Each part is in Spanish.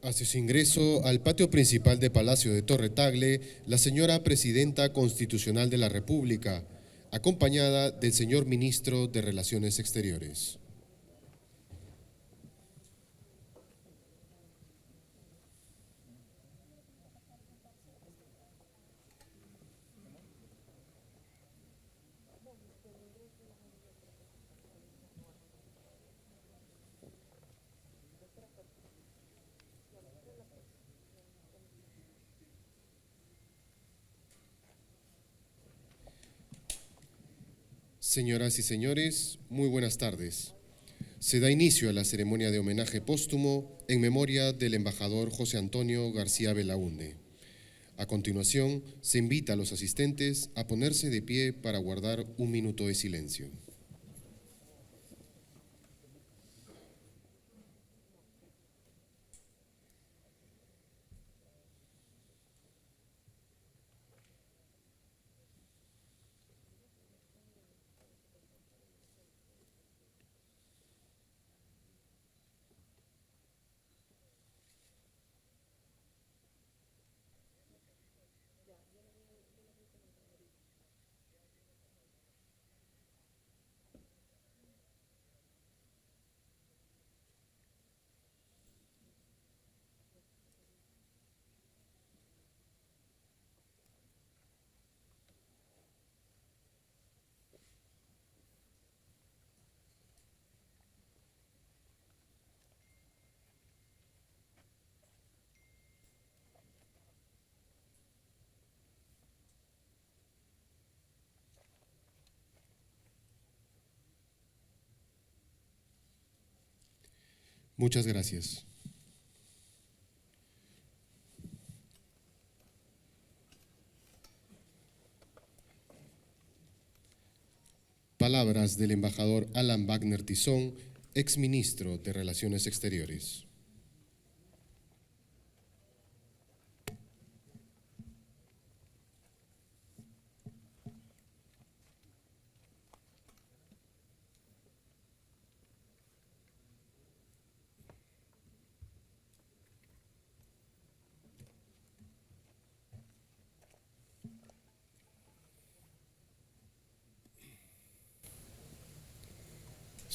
Hacia su ingreso al patio principal de Palacio de Torre Tagle, la señora Presidenta Constitucional de la República, acompañada del señor Ministro de Relaciones Exteriores. Señoras y señores, muy buenas tardes. Se da inicio a la ceremonia de homenaje póstumo en memoria del embajador José Antonio García Belaúnde. A continuación, se invita a los asistentes a ponerse de pie para guardar un minuto de silencio. Muchas gracias. Palabras del embajador Alan Wagner Tizón, exministro de Relaciones Exteriores.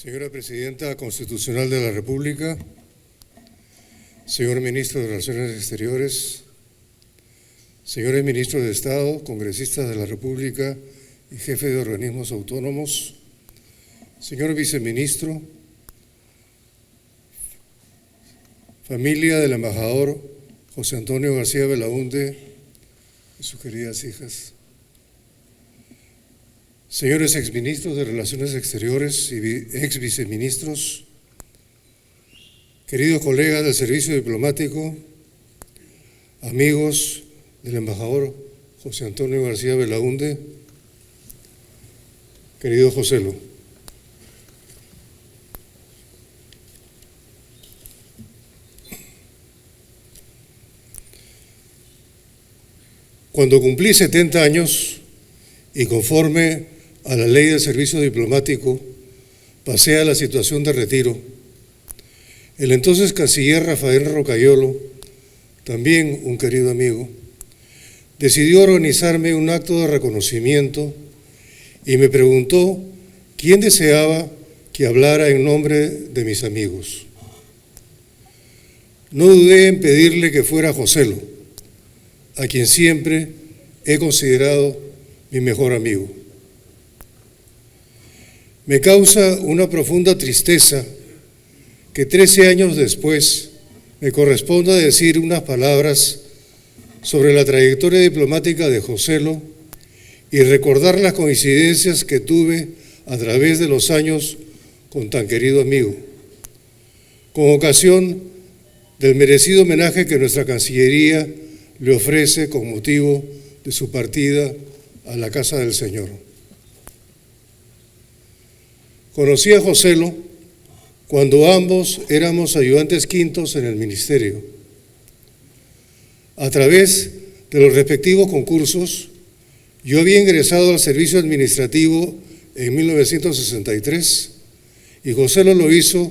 Señora Presidenta Constitucional de la República, señor Ministro de Relaciones Exteriores, señores Ministros de Estado, congresistas de la República y jefe de organismos autónomos, señor Viceministro, familia del embajador José Antonio García Belaúnde y sus queridas hijas, señores exministros de Relaciones Exteriores y exviceministros, queridos colegas del Servicio Diplomático, amigos del embajador José Antonio García Belaúnde, querido Joselo. Cuando cumplí 70 años y conforme a la ley del servicio diplomático, pasé a la situación de retiro. El entonces canciller Rafael Rocayolo, también un querido amigo, decidió organizarme un acto de reconocimiento y me preguntó quién deseaba que hablara en nombre de mis amigos. No dudé en pedirle que fuera Joselo, a quien siempre he considerado mi mejor amigo. Me causa una profunda tristeza que 13 años después me corresponda decir unas palabras sobre la trayectoria diplomática de Joselo y recordar las coincidencias que tuve a través de los años con tan querido amigo, con ocasión del merecido homenaje que nuestra Cancillería le ofrece con motivo de su partida a la Casa del Señor. Conocí a Joselo cuando ambos éramos ayudantes quintos en el ministerio. A través de los respectivos concursos, yo había ingresado al servicio administrativo en 1963 y Joselo lo hizo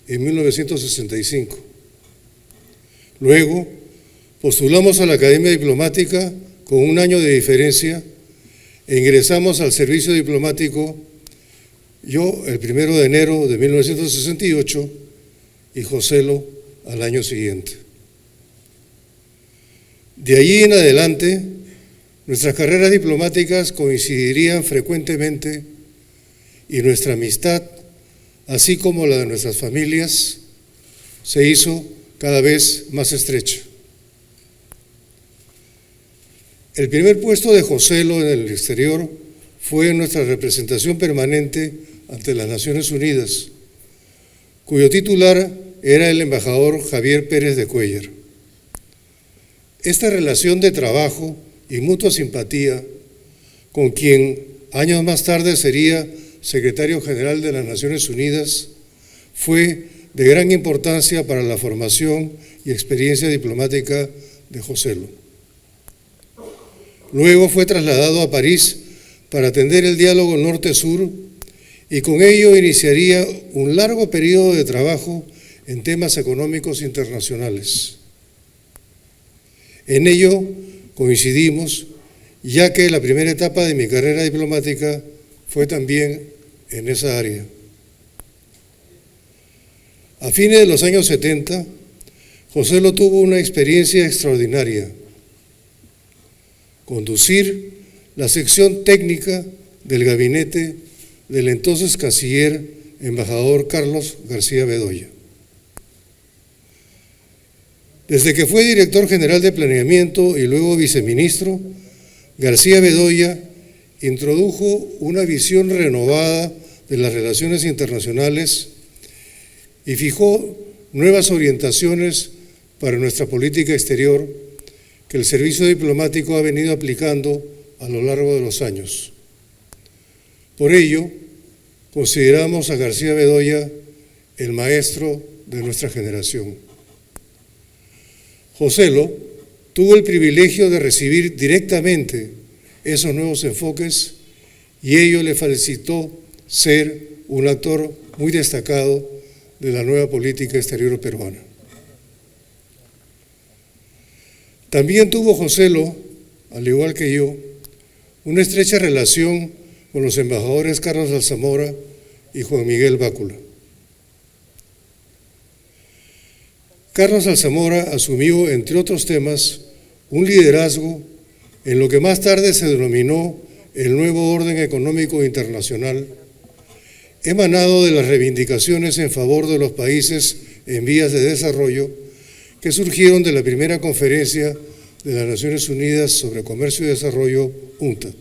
en 1965. Luego, postulamos a la Academia Diplomática con un año de diferencia e ingresamos al servicio diplomático, yo el 1 de enero de 1968 y Joselo al año siguiente. De allí en adelante, nuestras carreras diplomáticas coincidirían frecuentemente y nuestra amistad, así como la de nuestras familias, se hizo cada vez más estrecha. El primer puesto de Joselo en el exterior fue en nuestra representación permanente ante las Naciones Unidas, cuyo titular era el embajador Javier Pérez de Cuéllar. Esta relación de trabajo y mutua simpatía, con quien años más tarde sería secretario general de las Naciones Unidas, fue de gran importancia para la formación y experiencia diplomática de Joselo. Luego fue trasladado a París para atender el diálogo norte-sur y con ello iniciaría un largo periodo de trabajo en temas económicos internacionales. En ello coincidimos, ya que la primera etapa de mi carrera diplomática fue también en esa área. A fines de los años 70, Joselo tuvo una experiencia extraordinaria: conducir la sección técnica del gabinete del entonces canciller embajador Carlos García Bedoya. Desde que fue director general de Planeamiento y luego viceministro, García Bedoya introdujo una visión renovada de las relaciones internacionales y fijó nuevas orientaciones para nuestra política exterior que el servicio diplomático ha venido aplicando a lo largo de los años. Por ello, consideramos a García Bedoya el maestro de nuestra generación. Joselo tuvo el privilegio de recibir directamente esos nuevos enfoques y ello le facilitó ser un actor muy destacado de la nueva política exterior peruana. También tuvo Joselo, al igual que yo, una estrecha relación con los embajadores Carlos Alzamora y Juan Miguel Bácula. Carlos Alzamora asumió, entre otros temas, un liderazgo en lo que más tarde se denominó el nuevo orden económico internacional, emanado de las reivindicaciones en favor de los países en vías de desarrollo que surgieron de la primera conferencia de las Naciones Unidas sobre Comercio y Desarrollo, UNCTAD.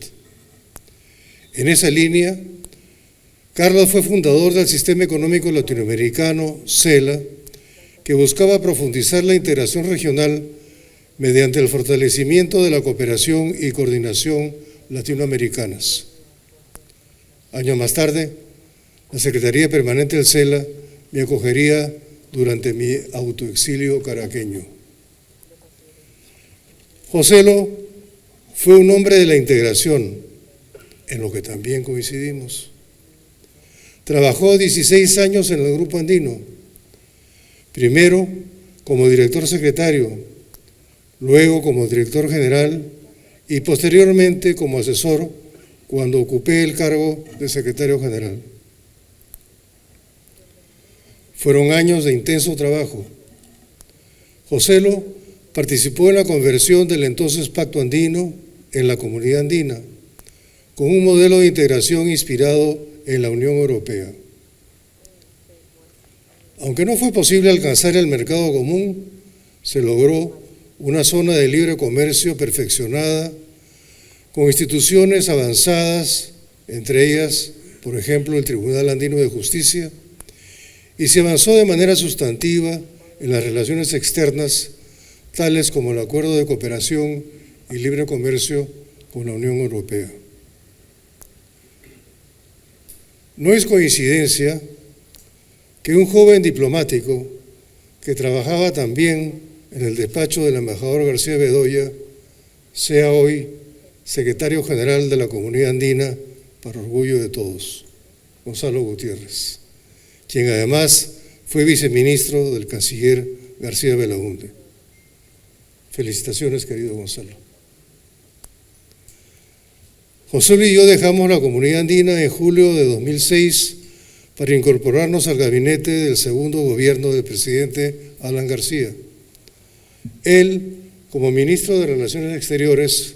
En esa línea, Carlos fue fundador del Sistema Económico Latinoamericano, CELA, que buscaba profundizar la integración regional mediante el fortalecimiento de la cooperación y coordinación latinoamericanas. Años más tarde, la Secretaría Permanente del CELA me acogería durante mi autoexilio caraqueño. Joselo fue un hombre de la integración, en lo que también coincidimos. Trabajó 16 años en el Grupo Andino, primero como director secretario, luego como director general y posteriormente como asesor cuando ocupé el cargo de secretario general. Fueron años de intenso trabajo. Joselo participó en la conversión del entonces Pacto Andino en la Comunidad Andina, con un modelo de integración inspirado en la Unión Europea. Aunque no fue posible alcanzar el mercado común, se logró una zona de libre comercio perfeccionada, con instituciones avanzadas, entre ellas, por ejemplo, el Tribunal Andino de Justicia, y se avanzó de manera sustantiva en las relaciones externas, tales como el Acuerdo de Cooperación y Libre Comercio con la Unión Europea. No es coincidencia que un joven diplomático que trabajaba también en el despacho del embajador García Bedoya sea hoy secretario general de la Comunidad Andina, para orgullo de todos, Gonzalo Gutiérrez, quien además fue viceministro del canciller García Belaúnde. Felicitaciones, querido Gonzalo. José y yo dejamos la comunidad andina en julio de 2006 para incorporarnos al gabinete del segundo gobierno del presidente Alan García. Él, como ministro de Relaciones Exteriores,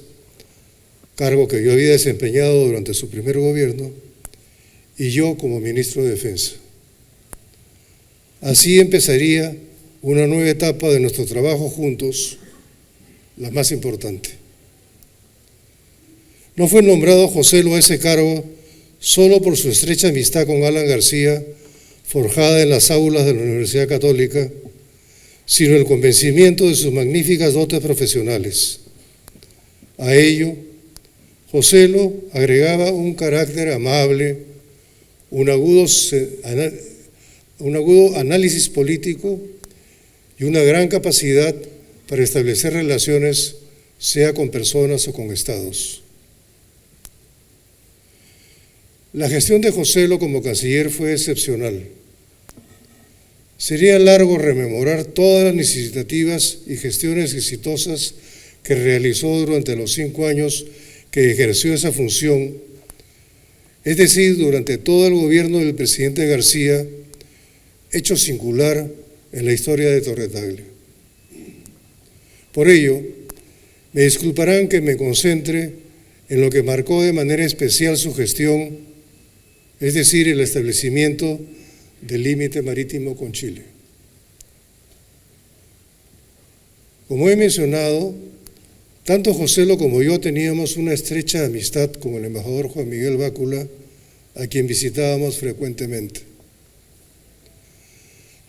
cargo que yo había desempeñado durante su primer gobierno, y yo como ministro de Defensa. Así empezaría una nueva etapa de nuestro trabajo juntos, la más importante. No fue nombrado Joselo a ese cargo solo por su estrecha amistad con Alan García, forjada en las aulas de la Universidad Católica, sino el convencimiento de sus magníficas dotes profesionales. A ello, Joselo agregaba un carácter amable, un agudo análisis político y una gran capacidad para establecer relaciones, sea con personas o con estados. La gestión de Joselo como canciller fue excepcional. Sería largo rememorar todas las iniciativas y gestiones exitosas que realizó durante los 5 años que ejerció esa función, es decir, durante todo el gobierno del presidente García, hecho singular en la historia de Torre Tagle. Por ello, me disculparán que me concentre en lo que marcó de manera especial su gestión, es decir, el establecimiento del límite marítimo con Chile. Como he mencionado, tanto Joselo como yo teníamos una estrecha amistad con el embajador Juan Miguel Bácula, a quien visitábamos frecuentemente.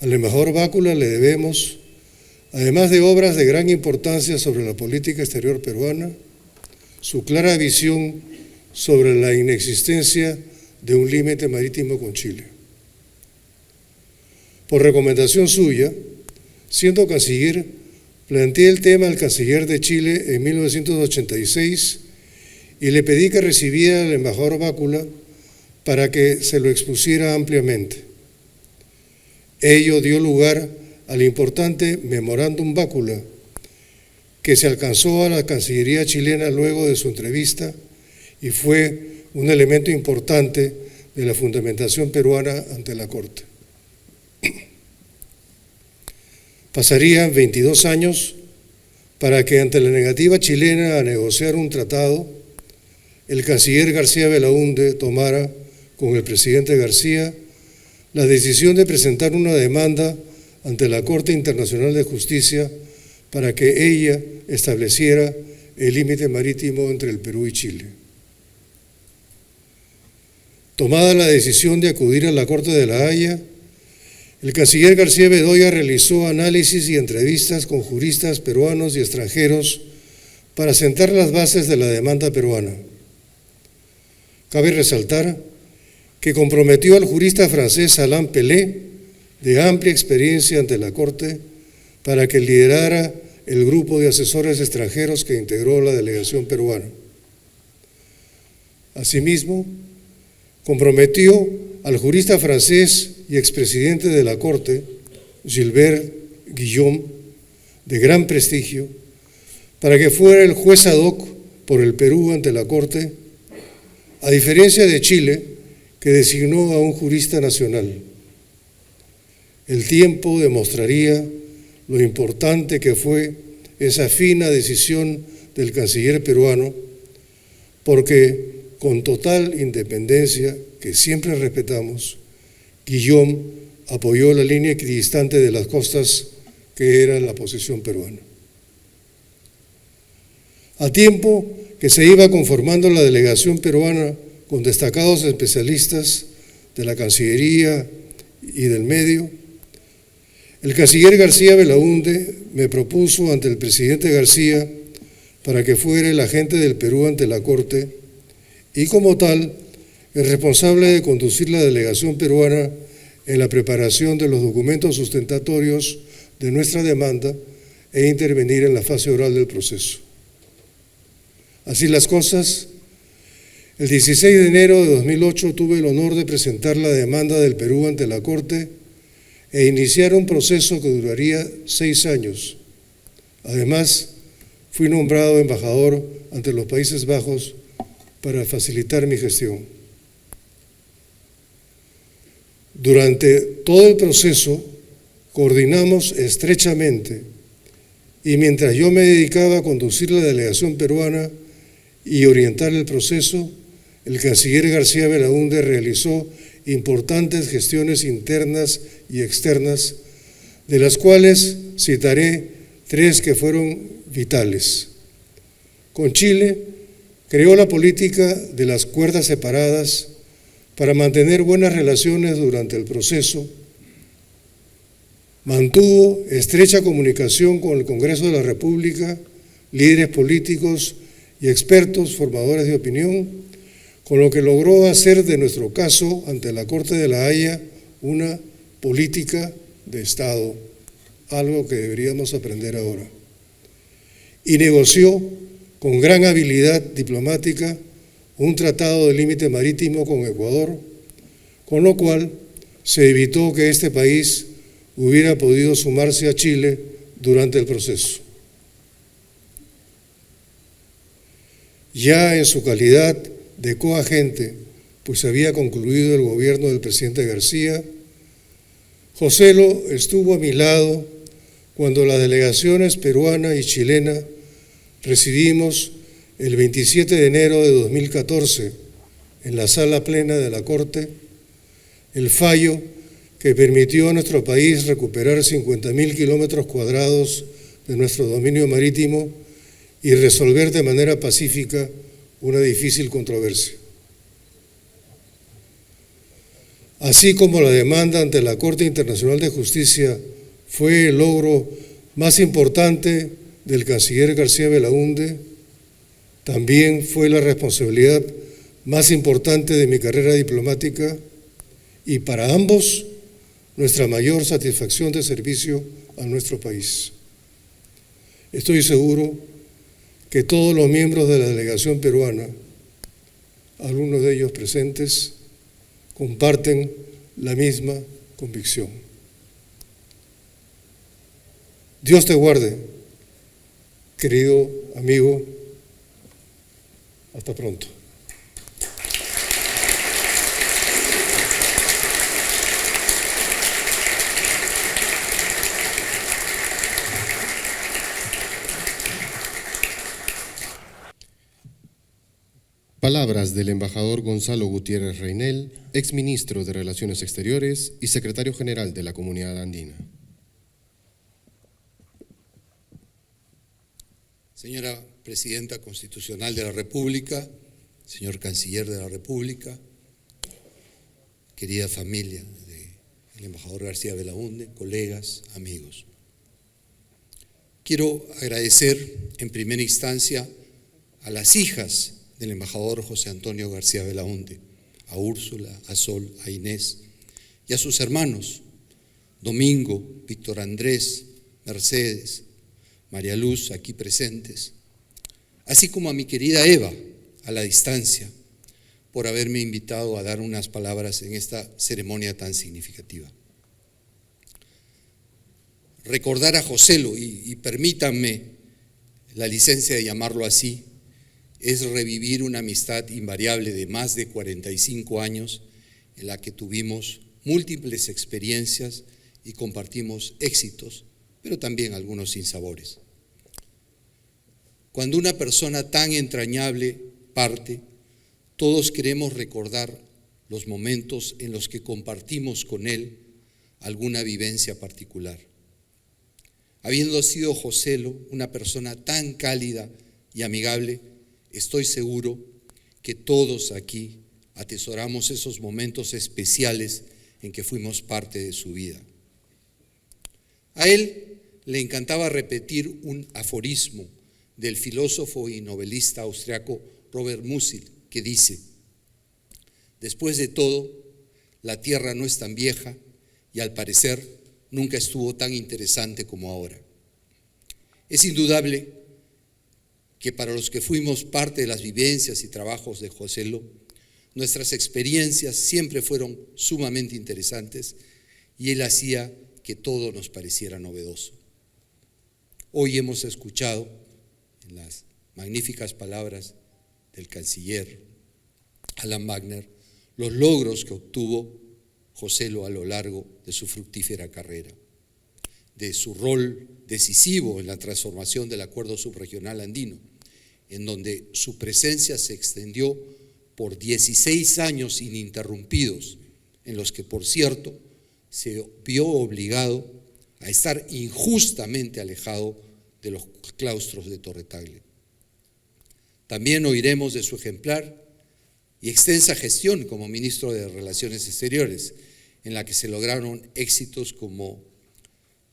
Al embajador Bácula le debemos, además de obras de gran importancia sobre la política exterior peruana, su clara visión sobre la inexistencia de un límite marítimo con Chile. Por recomendación suya, siendo canciller, planteé el tema al canciller de Chile en 1986 y le pedí que recibiera al embajador Bácula para que se lo expusiera ampliamente. Ello dio lugar al importante memorándum Bácula, que se alcanzó a la Cancillería chilena luego de su entrevista y fue un elemento importante de la fundamentación peruana ante la Corte. Pasarían 22 años para que, ante la negativa chilena a negociar un tratado, el canciller García Belaúnde tomara, con el presidente García, la decisión de presentar una demanda ante la Corte Internacional de Justicia para que ella estableciera el límite marítimo entre el Perú y Chile. Tomada la decisión de acudir a la Corte de La Haya, el canciller García Bedoya realizó análisis y entrevistas con juristas peruanos y extranjeros para sentar las bases de la demanda peruana. Cabe resaltar que comprometió al jurista francés Alain Pelé, de amplia experiencia ante la Corte, para que liderara el grupo de asesores extranjeros que integró la delegación peruana. Asimismo, comprometió al jurista francés y expresidente de la Corte, Gilbert Guillaume, de gran prestigio, para que fuera el juez ad hoc por el Perú ante la Corte, a diferencia de Chile, que designó a un jurista nacional. El tiempo demostraría lo importante que fue esa fina decisión del canciller peruano, porque con total independencia, que siempre respetamos, Guillaume apoyó la línea equidistante de las costas que era la posición peruana. A tiempo que se iba conformando la delegación peruana con destacados especialistas de la Cancillería y del medio, el canciller García Belaúnde me propuso ante el presidente García para que fuera el agente del Perú ante la Corte y, como tal, el responsable de conducir la delegación peruana en la preparación de los documentos sustentatorios de nuestra demanda e intervenir en la fase oral del proceso. Así las cosas, el 16 de enero de 2008 tuve el honor de presentar la demanda del Perú ante la Corte e iniciar un proceso que duraría 6 años. Además, fui nombrado embajador ante los Países Bajos para facilitar mi gestión. Durante todo el proceso coordinamos estrechamente y mientras yo me dedicaba a conducir la delegación peruana y orientar el proceso, el canciller García Belaúnde realizó importantes gestiones internas y externas, de las cuales citaré 3 que fueron vitales. Con Chile, creó la política de las cuerdas separadas para mantener buenas relaciones durante el proceso, mantuvo estrecha comunicación con el Congreso de la República, líderes políticos y expertos formadores de opinión, con lo que logró hacer de nuestro caso ante la Corte de la Haya una política de Estado, algo que deberíamos aprender ahora. Y negoció con gran habilidad diplomática un tratado de límite marítimo con Ecuador, con lo cual se evitó que este país hubiera podido sumarse a Chile durante el proceso. Ya en su calidad de coagente, pues había concluido el gobierno del presidente García, Joselo estuvo a mi lado cuando las delegaciones peruana y chilena recibimos el 27 de enero de 2014 en la sala plena de la Corte el fallo que permitió a nuestro país recuperar 50.000 kilómetros cuadrados de nuestro dominio marítimo y resolver de manera pacífica una difícil controversia. Así como la demanda ante la Corte Internacional de Justicia fue el logro más importante del canciller García Belaúnde, también fue la responsabilidad más importante de mi carrera diplomática y para ambos nuestra mayor satisfacción de servicio a nuestro país. Estoy seguro que todos los miembros de la delegación peruana, algunos de ellos presentes, comparten la misma convicción. Dios te guarde, querido amigo. Hasta pronto. Palabras del embajador Gonzalo Gutiérrez Reynel, exministro de Relaciones Exteriores y secretario general de la Comunidad Andina. Señora Presidenta Constitucional de la República, señor Canciller de la República, querida familia del embajador García Belaúnde, colegas, amigos. Quiero agradecer en primera instancia a las hijas del embajador José Antonio García Belaúnde, a Úrsula, a Sol, a Inés, y a sus hermanos, Domingo, Víctor Andrés, Mercedes, María Luz, aquí presentes, así como a mi querida Eva, a la distancia, por haberme invitado a dar unas palabras en esta ceremonia tan significativa. Recordar a Joselo, y permítanme la licencia de llamarlo así, es revivir una amistad invariable de más de 45 años en la que tuvimos múltiples experiencias y compartimos éxitos, pero también algunos sinsabores. Cuando una persona tan entrañable parte, todos queremos recordar los momentos en los que compartimos con él alguna vivencia particular. Habiendo sido Joselo una persona tan cálida y amigable, estoy seguro que todos aquí atesoramos esos momentos especiales en que fuimos parte de su vida. A él le encantaba repetir un aforismo del filósofo y novelista austriaco Robert Musil, que dice: después de todo, la tierra no es tan vieja y al parecer nunca estuvo tan interesante como ahora. Es indudable que para los que fuimos parte de las vivencias y trabajos de Joselo, nuestras experiencias siempre fueron sumamente interesantes y él hacía que todo nos pareciera novedoso. Hoy hemos escuchado en las magníficas palabras del canciller Alan Wagner, los logros que obtuvo Joselo a lo largo de su fructífera carrera, de su rol decisivo en la transformación del Acuerdo Subregional Andino, en donde su presencia se extendió por 16 años ininterrumpidos, en los que, por cierto, se vio obligado a estar injustamente alejado de los claustros de Torre Tagle. También oiremos de su ejemplar y extensa gestión como ministro de Relaciones Exteriores, en la que se lograron éxitos como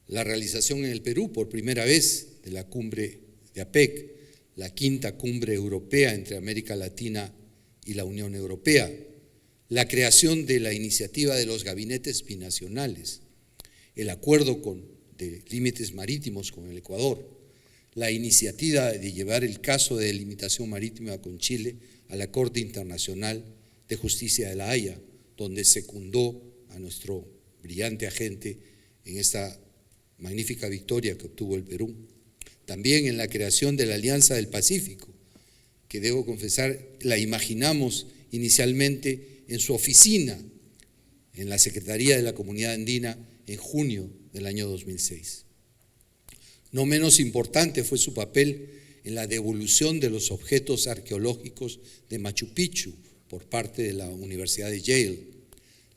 la realización en el Perú por primera vez de la cumbre de APEC, la quinta cumbre europea entre América Latina y la Unión Europea, la creación de la iniciativa de los gabinetes binacionales, el acuerdo de límites marítimos con el Ecuador, la iniciativa de llevar el caso de delimitación marítima con Chile a la Corte Internacional de Justicia de La Haya, donde secundó a nuestro brillante agente en esta magnífica victoria que obtuvo el Perú. También en la creación de la Alianza del Pacífico, que debo confesar, la imaginamos inicialmente en su oficina, en la Secretaría de la Comunidad Andina, en junio del año 2006. No menos importante fue su papel en la devolución de los objetos arqueológicos de Machu Picchu por parte de la Universidad de Yale,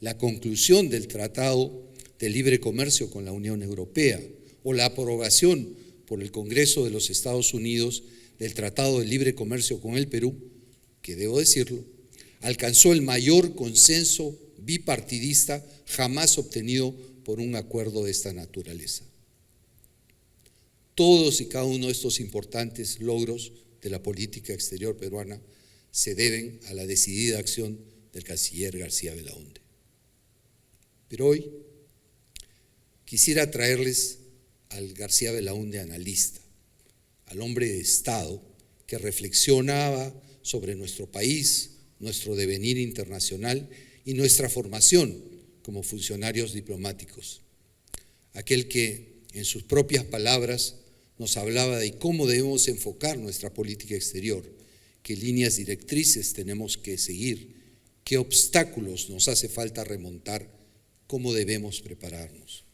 la conclusión del Tratado de Libre Comercio con la Unión Europea o la aprobación por el Congreso de los Estados Unidos del Tratado de Libre Comercio con el Perú, que debo decirlo, alcanzó el mayor consenso bipartidista jamás obtenido por un acuerdo de esta naturaleza. Todos y cada uno de estos importantes logros de la política exterior peruana se deben a la decidida acción del canciller García Belaúnde. Pero hoy quisiera traerles al García Belaúnde analista, al hombre de Estado que reflexionaba sobre nuestro país, nuestro devenir internacional y nuestra formación como funcionarios diplomáticos. Aquel que, en sus propias palabras, nos hablaba de cómo debemos enfocar nuestra política exterior, qué líneas directrices tenemos que seguir, qué obstáculos nos hace falta remontar, cómo debemos prepararnos.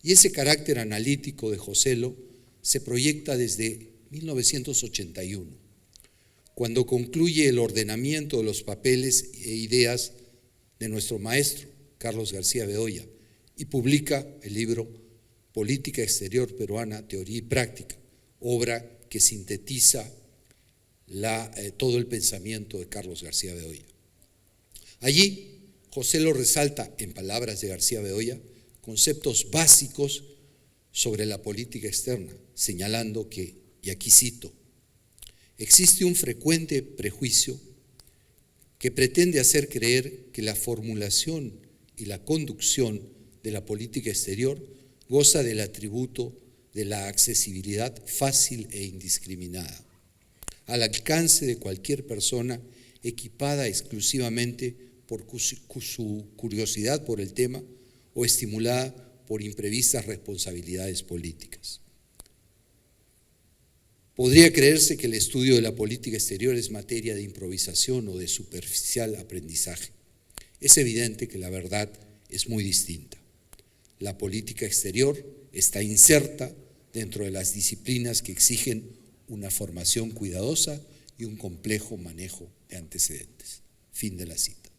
Y ese carácter analítico de Joselo se proyecta desde 1981, cuando concluye el ordenamiento de los papeles e ideas de nuestro maestro, Carlos García Bedoya, y publica el libro Política Exterior Peruana, Teoría y Práctica, obra que sintetiza todo el pensamiento de Carlos García Bedoya. Allí, Joselo resalta, en palabras de García Bedoya, conceptos básicos sobre la política externa, señalando que, y aquí cito, existe un frecuente prejuicio que pretende hacer creer que la formulación y la conducción de la política exterior goza del atributo de la accesibilidad fácil e indiscriminada, al alcance de cualquier persona equipada exclusivamente por su curiosidad por el tema o estimulada por imprevistas responsabilidades políticas. Podría creerse que el estudio de la política exterior es materia de improvisación o de superficial aprendizaje. Es evidente que la verdad es muy distinta. La política exterior está inserta dentro de las disciplinas que exigen una formación cuidadosa y un complejo manejo de antecedentes. Fin de la cita.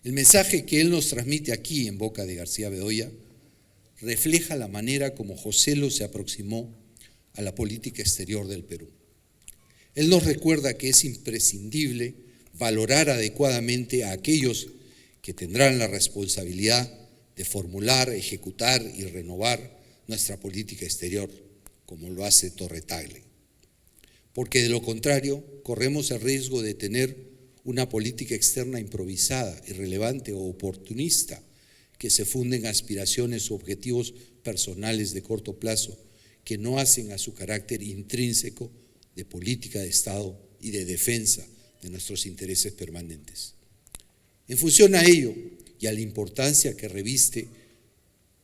El mensaje que él nos transmite aquí en boca de García Bedoya refleja la manera como Joselo se aproximó a la política exterior del Perú. Él nos recuerda que es imprescindible valorar adecuadamente a aquellos que tendrán la responsabilidad de formular, ejecutar y renovar nuestra política exterior, como lo hace Torre Tagle. Porque de lo contrario, corremos el riesgo de tener una política externa improvisada, irrelevante o oportunista, que se funde en aspiraciones u objetivos personales de corto plazo, que no hacen a su carácter intrínseco de política de Estado y de defensa de nuestros intereses permanentes. En función a ello y a la importancia que reviste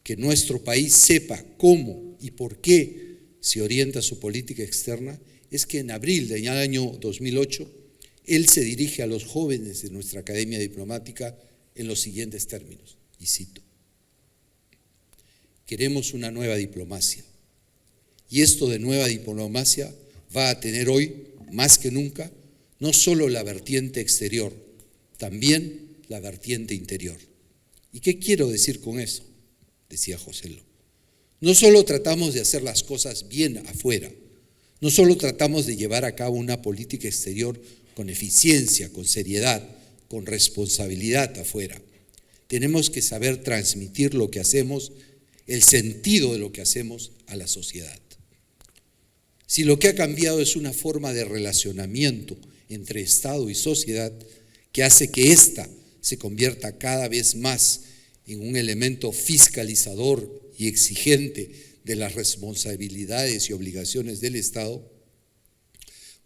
que nuestro país sepa cómo y por qué se orienta su política externa es que en abril del año 2008 él se dirige a los jóvenes de nuestra Academia Diplomática en los siguientes términos, y cito: queremos una nueva diplomacia, y esto de nueva diplomacia va a tener hoy, más que nunca, no solo la vertiente exterior, también la vertiente interior. ¿Y qué quiero decir con eso?, decía Joselo. No solo tratamos de hacer las cosas bien afuera, no solo tratamos de llevar a cabo una política exterior con eficiencia, con seriedad, con responsabilidad afuera. Tenemos que saber transmitir lo que hacemos, el sentido de lo que hacemos a la sociedad. Si lo que ha cambiado es una forma de relacionamiento entre Estado y sociedad que hace que ésta se convierta cada vez más en un elemento fiscalizador y exigente de las responsabilidades y obligaciones del Estado,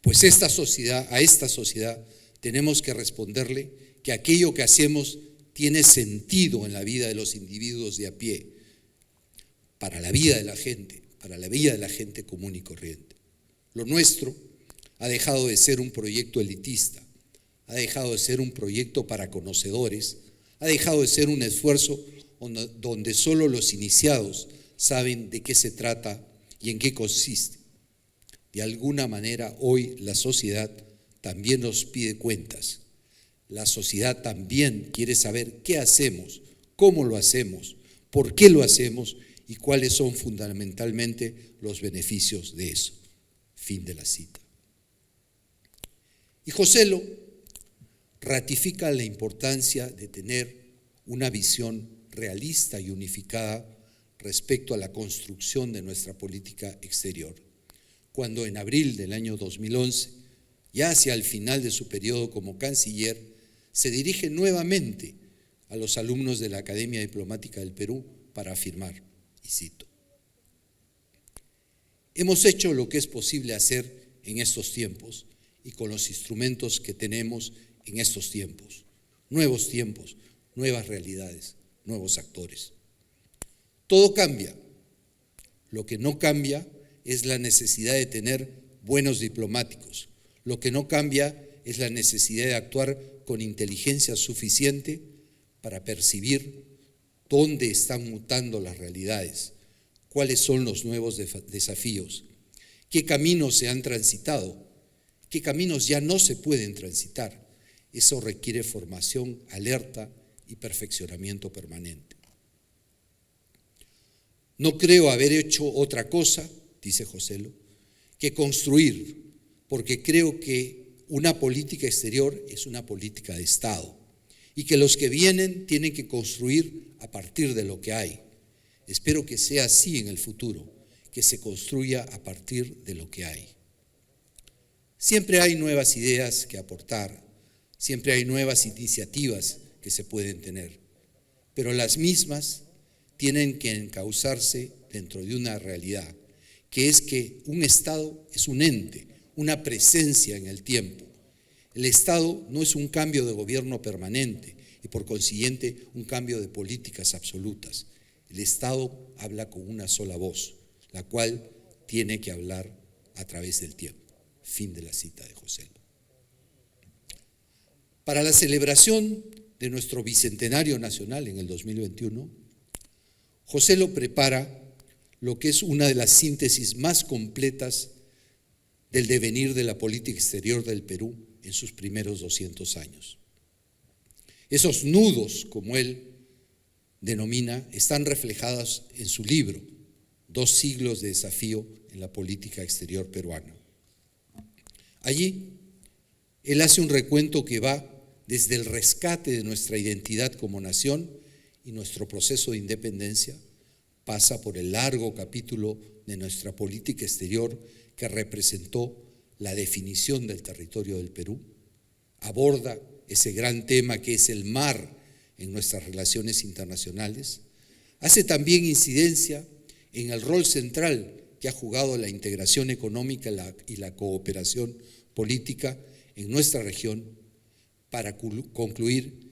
pues a esta sociedad tenemos que responderle que aquello que hacemos tiene sentido en la vida de los individuos de a pie, para la vida de la gente común y corriente. Lo nuestro ha dejado de ser un proyecto elitista, ha dejado de ser un proyecto para conocedores, ha dejado de ser un esfuerzo donde solo los iniciados saben de qué se trata y en qué consiste. De alguna manera hoy la sociedad también nos pide cuentas. La sociedad también quiere saber qué hacemos, cómo lo hacemos, por qué lo hacemos y cuáles son fundamentalmente los beneficios de eso. Fin de la cita. Y Joselo ratifica la importancia de tener una visión realista y unificada respecto a la construcción de nuestra política exterior, cuando en abril del año 2011, ya hacia el final de su periodo como canciller, se dirige nuevamente a los alumnos de la Academia Diplomática del Perú para afirmar, y cito: hemos hecho lo que es posible hacer en estos tiempos y con los instrumentos que tenemos en estos tiempos, nuevas realidades, nuevos actores. Todo cambia. Lo que no cambia es la necesidad de tener buenos diplomáticos. Lo que no cambia es la necesidad de actuar con inteligencia suficiente para percibir dónde están mutando las realidades, cuáles son los nuevos desafíos, qué caminos se han transitado, qué caminos ya no se pueden transitar. Eso requiere formación, alerta y perfeccionamiento permanente. No creo haber hecho otra cosa, dice Joselo, que construir, porque creo que una política exterior es una política de Estado y que los que vienen tienen que construir a partir de lo que hay. Espero que sea así en el futuro, que se construya a partir de lo que hay. Siempre hay nuevas ideas que aportar, siempre hay nuevas iniciativas que se pueden tener, pero las mismas tienen que encauzarse dentro de una realidad, que es que un Estado es un ente, una presencia en el tiempo. El Estado no es un cambio de gobierno permanente y por consiguiente un cambio de políticas absolutas. El Estado habla con una sola voz, la cual tiene que hablar a través del tiempo. Fin de la cita de Joselo. Para la celebración de nuestro Bicentenario Nacional en el 2021, Joselo prepara lo que es una de las síntesis más completas del devenir de la política exterior del Perú en sus primeros 200 años. Esos nudos, como él denomina, están reflejados en su libro, 2 siglos de desafío en la política exterior peruana. Allí, él hace un recuento que va desde el rescate de nuestra identidad como nación y nuestro proceso de independencia, pasa por el largo capítulo de nuestra política exterior que representó la definición del territorio del Perú, aborda ese gran tema que es el mar en nuestras relaciones internacionales, hace también incidencia en el rol central que ha jugado la integración económica y la cooperación política en nuestra región para concluir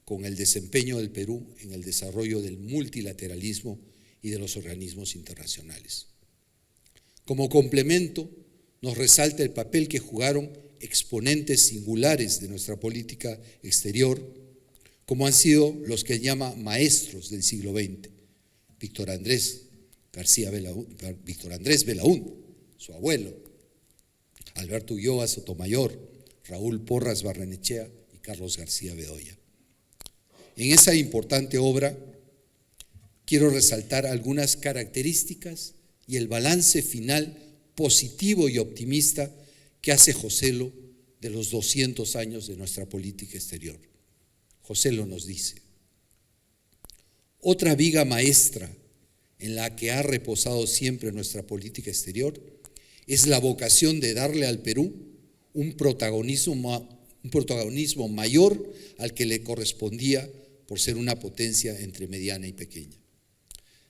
con el desempeño del Perú en el desarrollo del multilateralismo y de los organismos internacionales. Como complemento, nos resalta el papel que jugaron exponentes singulares de nuestra política exterior, como han sido los que él llama maestros del siglo XX, Víctor Andrés Belaúnde, su abuelo, Alberto Ulloa Sotomayor, Raúl Porras Barrenechea y Carlos García Bedoya. En esa importante obra quiero resaltar algunas características y el balance final positivo y optimista que hace Joselo de los 200 años de nuestra política exterior. Joselo nos dice: otra viga maestra en la que ha reposado siempre nuestra política exterior es la vocación de darle al Perú un protagonismo mayor al que le correspondía por ser una potencia entre mediana y pequeña.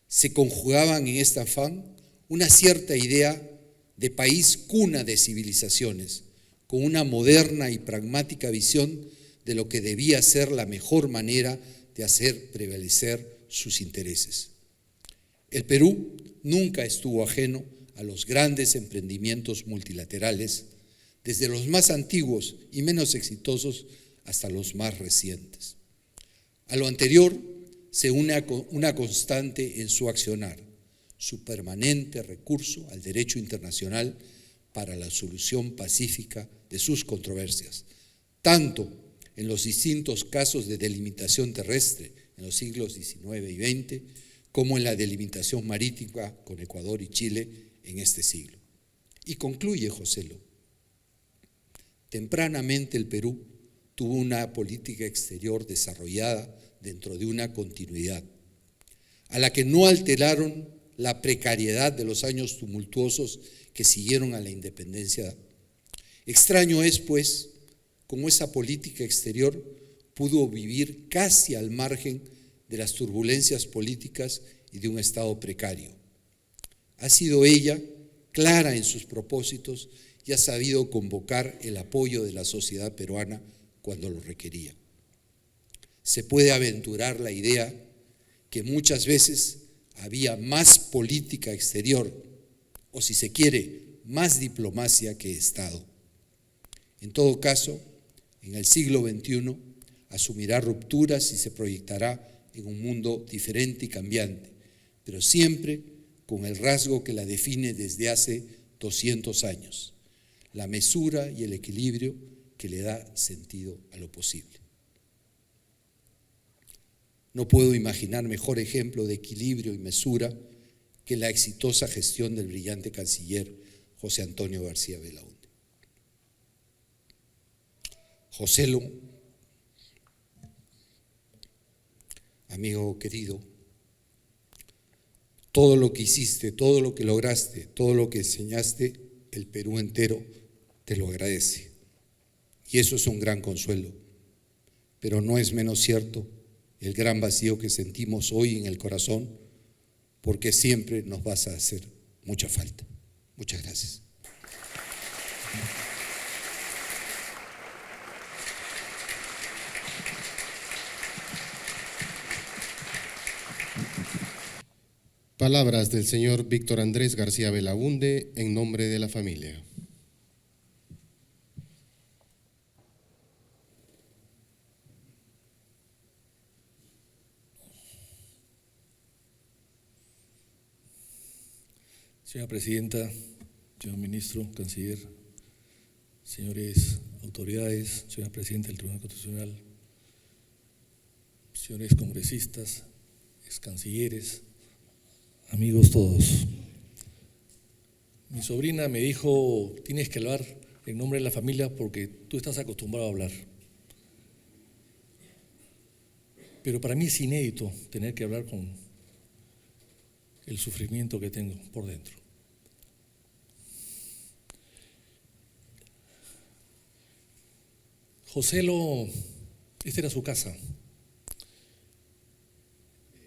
Se conjugaban en este afán una cierta idea de país cuna de civilizaciones, con una moderna y pragmática visión de lo que debía ser la mejor manera de hacer prevalecer sus intereses. El Perú nunca estuvo ajeno a los grandes emprendimientos multilaterales, desde los más antiguos y menos exitosos hasta los más recientes. A lo anterior se une una constante en su accionar, su permanente recurso al derecho internacional para la solución pacífica de sus controversias, tanto en los distintos casos de delimitación terrestre en los siglos XIX y XX, como en la delimitación marítima con Ecuador y Chile en este siglo. Y concluye Joselo: tempranamente el Perú tuvo una política exterior desarrollada dentro de una continuidad, a la que no alteraron la precariedad de los años tumultuosos que siguieron a la independencia. Extraño es, pues, cómo esa política exterior pudo vivir casi al margen de las turbulencias políticas y de un Estado precario. Ha sido ella clara en sus propósitos y ha sabido convocar el apoyo de la sociedad peruana cuando lo requería. Se puede aventurar la idea que muchas veces había más política exterior, o si se quiere, más diplomacia que Estado. En todo caso, en el siglo XXI asumirá rupturas y se proyectará en un mundo diferente y cambiante, pero siempre con el rasgo que la define desde hace 200 años, la mesura y el equilibrio que le da sentido a lo posible. No puedo imaginar mejor ejemplo de equilibrio y mesura que la exitosa gestión del brillante canciller José Antonio García Belaúnde. Joselo, amigo querido, todo lo que hiciste, todo lo que lograste, todo lo que enseñaste, el Perú entero te lo agradece. Y eso es un gran consuelo, pero no es menos cierto el gran vacío que sentimos hoy en el corazón, porque siempre nos vas a hacer mucha falta. Muchas gracias. Palabras del señor Víctor Andrés García Belaúnde en nombre de la familia. Señora Presidenta, señor Ministro, Canciller, señores autoridades, señora Presidenta del Tribunal Constitucional, señores congresistas, ex cancilleres, amigos todos. Mi sobrina me dijo: tienes que hablar en nombre de la familia porque tú estás acostumbrado a hablar. Pero para mí es inédito tener que hablar con el sufrimiento que tengo por dentro. Joselo, esta era su casa.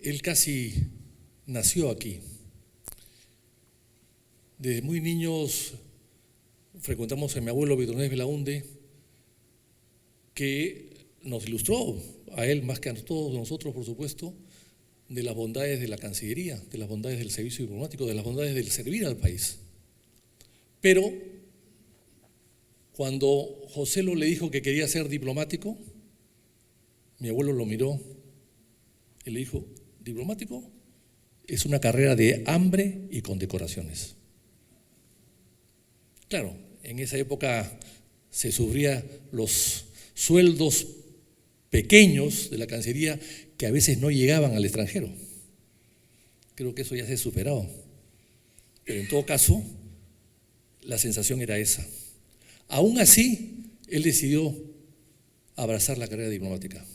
Él casi nació aquí. Desde muy niños frecuentamos a mi abuelo Víctor Andrés Belaúnde, que nos ilustró, a él más que a todos nosotros, por supuesto, de las bondades de la Cancillería, de las bondades del servicio diplomático, de las bondades del servir al país. Pero cuando Joselo le dijo que quería ser diplomático, mi abuelo lo miró y le dijo: ¿diplomático? Es una carrera de hambre y condecoraciones. Claro, en esa época se sufría los sueldos pequeños de la Cancillería que a veces no llegaban al extranjero. Creo que eso ya se ha superado. Pero en todo caso, la sensación era esa. Aún así, él decidió abrazar la carrera diplomática.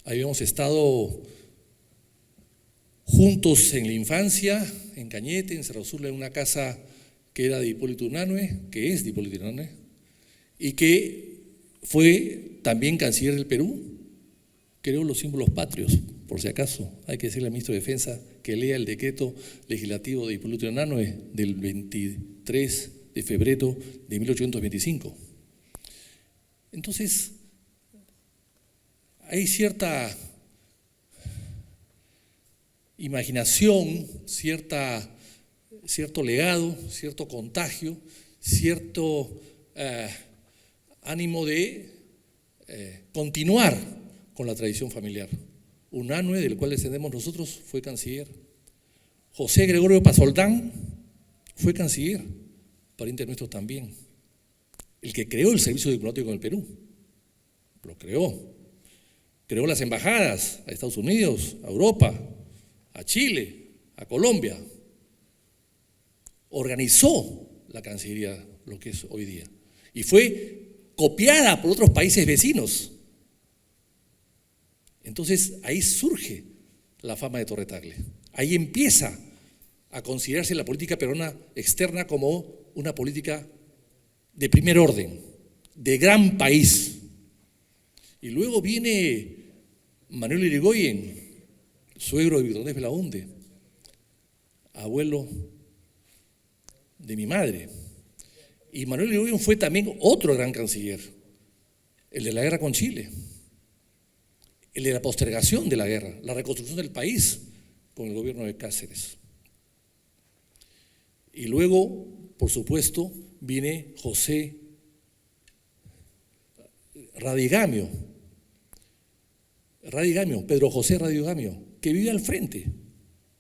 Habíamos estado juntos en la infancia, en Cañete, en Cerro Azul, en una casa que era de Hipólito Unanue, que es de Hipólito Unanue, y que fue también canciller del Perú. Creó los símbolos patrios, por si acaso. Hay que decirle al ministro de Defensa que lea el decreto legislativo de Hipólito Unanue del 23 de febrero de 1825. Entonces, hay cierta imaginación, cierto legado, cierto contagio, cierto ánimo de continuar con la tradición familiar. Unanue, del cual descendemos nosotros, fue canciller. José Gregorio Pasoldán fue canciller, pariente nuestro también. El que creó el servicio diplomático en el Perú, lo creó. Creó las embajadas a Estados Unidos, a Europa, a Chile, a Colombia. Organizó la Cancillería, lo que es hoy día. Y fue copiada por otros países vecinos. Entonces, ahí surge la fama de Torre Tagle. Ahí empieza a considerarse la política peruana externa como una política de primer orden, de gran país. Y luego viene Manuel Irigoyen, suegro de Víctor Andrés Belaúnde, abuelo de mi madre. Y Manuel Irigoyen fue también otro gran canciller, el de la guerra con Chile, el de la postergación de la guerra, la reconstrucción del país con el gobierno de Cáceres. Y luego, por supuesto, viene José Radigamio, Pedro José Radigamio, que vive al frente.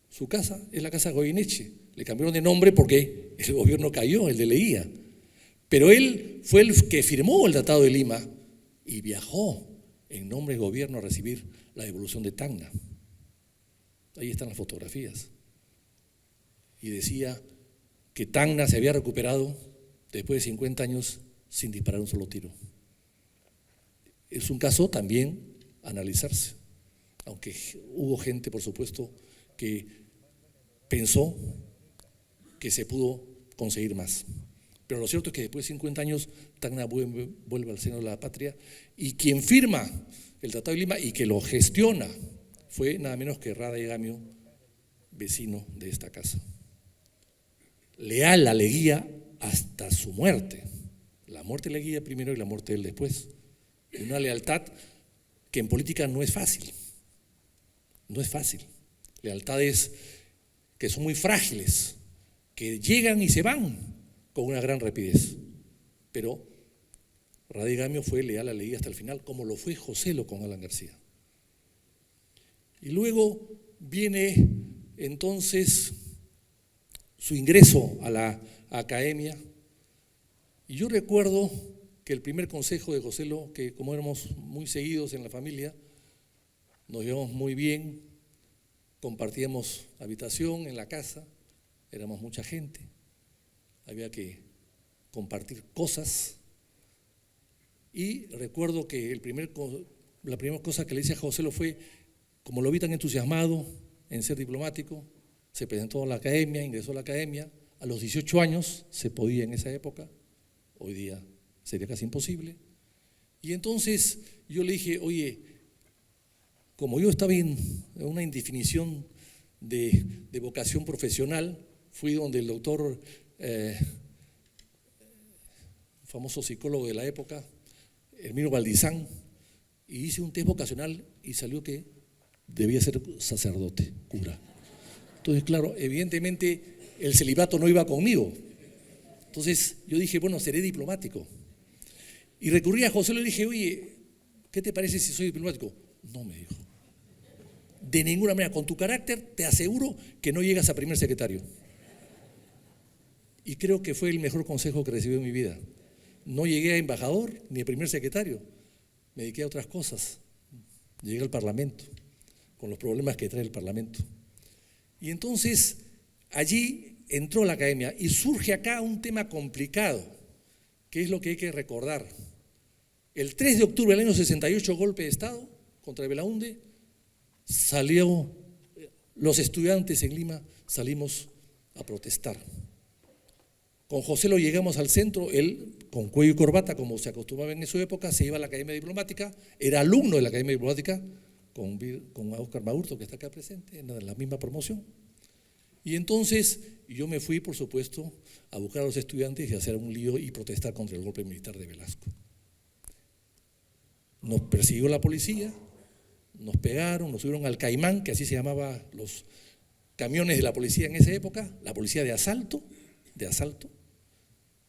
Su casa es la casa Goyeneche. Le cambiaron de nombre porque el gobierno cayó, el de Leguía. Pero él fue el que firmó el Tratado de Lima y viajó en nombre del gobierno a recibir la devolución de Tacna. Ahí están las fotografías. Y decía que Tacna se había recuperado después de 50 años sin disparar un solo tiro. Es un caso también a analizarse, aunque hubo gente, por supuesto, que pensó que se pudo conseguir más. Pero lo cierto es que después de 50 años Tacna vuelve al seno de la patria, y quien firma el Tratado de Lima y que lo gestiona fue nada menos que Radigamio, vecino de esta casa. Leal a Leguía hasta su muerte. La muerte de Leguía primero y la muerte de él después. Una lealtad que en política no es fácil. No es fácil. Lealtades que son muy frágiles, que llegan y se van con una gran rapidez. Pero Radigamio fue leal a Leguía hasta el final, como lo fue Joselo con Alan García. Y luego viene entonces su ingreso a la academia. Y yo recuerdo que el primer consejo de Joselo, que como éramos muy seguidos en la familia, nos llevamos muy bien, compartíamos habitación en la casa, éramos mucha gente, había que compartir cosas. Y recuerdo que la primera cosa que le hice a Joselo fue, como lo vi tan entusiasmado en ser diplomático, se presentó a la academia, ingresó a la academia. A los 18 años se podía en esa época, hoy día sería casi imposible. Y entonces yo le dije, oye, como yo estaba en una indefinición de vocación profesional, fui donde el doctor, famoso psicólogo de la época, Herminio Valdizán, y hice un test vocacional y salió que debía ser sacerdote, cura. Entonces, claro, evidentemente el celibato no iba conmigo. Entonces yo dije, bueno, seré diplomático. Y recurrí a José, le dije, oye, ¿qué te parece si soy diplomático? No, me dijo. De ninguna manera, con tu carácter te aseguro que no llegas a primer secretario. Y creo que fue el mejor consejo que recibí en mi vida. No llegué a embajador ni a primer secretario, me dediqué a otras cosas. Llegué al Parlamento, con los problemas que trae el Parlamento. Y entonces allí entró la academia y surge acá un tema complicado, que es lo que hay que recordar. El 3 de octubre del año 68, golpe de Estado contra Belaúnde, los estudiantes en Lima salimos a protestar. Con José lo llegamos al centro, él con cuello y corbata, como se acostumbraba en esa época, se iba a la Academia Diplomática, era alumno de la Academia Diplomática, con Óscar Maurto, que está acá presente, en la misma promoción. Y entonces yo me fui, por supuesto, a buscar a los estudiantes y a hacer un lío y protestar contra el golpe militar de Velasco. Nos persiguió la policía, nos pegaron, nos subieron al Caimán, que así se llamaba los camiones de la policía en esa época, la policía de asalto.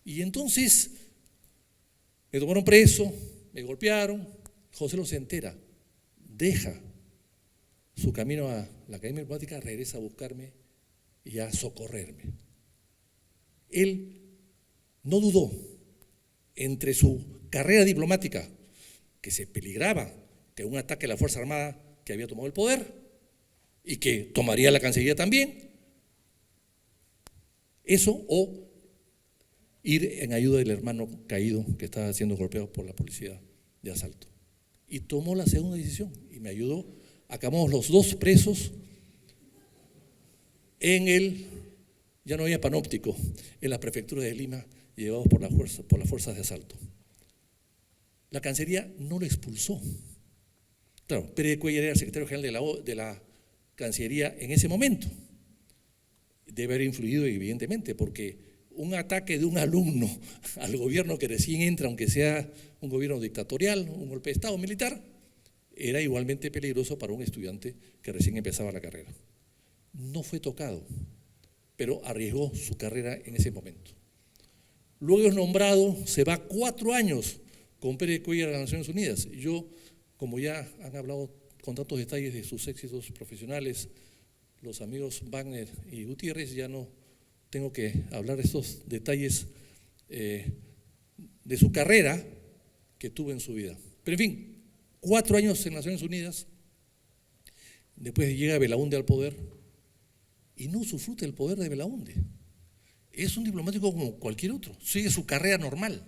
Y entonces me tomaron preso, me golpearon. José lo se entera, deja su camino a la Academia Diplomática, regresa a buscarme y a socorrerme. Él no dudó entre su carrera diplomática, que se peligraba que un ataque a la Fuerza Armada que había tomado el poder y que tomaría la Cancillería también, eso o ir en ayuda del hermano caído que estaba siendo golpeado por la policía de asalto. Y tomó la segunda decisión y me ayudó. Acabamos los dos presos ya no había panóptico, en la prefectura de Lima, llevados por las fuerzas de asalto. La Cancillería no lo expulsó. Claro, Pérez de Cuéllar era el secretario general de la Cancillería en ese momento. Debe haber influido evidentemente, porque un ataque de un alumno al gobierno que recién entra, aunque sea un gobierno dictatorial, un golpe de Estado militar, era igualmente peligroso para un estudiante que recién empezaba la carrera. No fue tocado, pero arriesgó su carrera en ese momento. Luego es nombrado, se va 4 años con Pérez de Cuéllar a las Naciones Unidas. Yo, como ya han hablado con tantos detalles de sus éxitos profesionales, los amigos Wagner y Gutiérrez, ya no tengo que hablar de estos detalles de su carrera que tuvo en su vida. Pero en fin, 4 años en Naciones Unidas, después llega Belaúnde al poder y no disfruta el poder de Belaúnde. Es un diplomático como cualquier otro, sigue su carrera normal.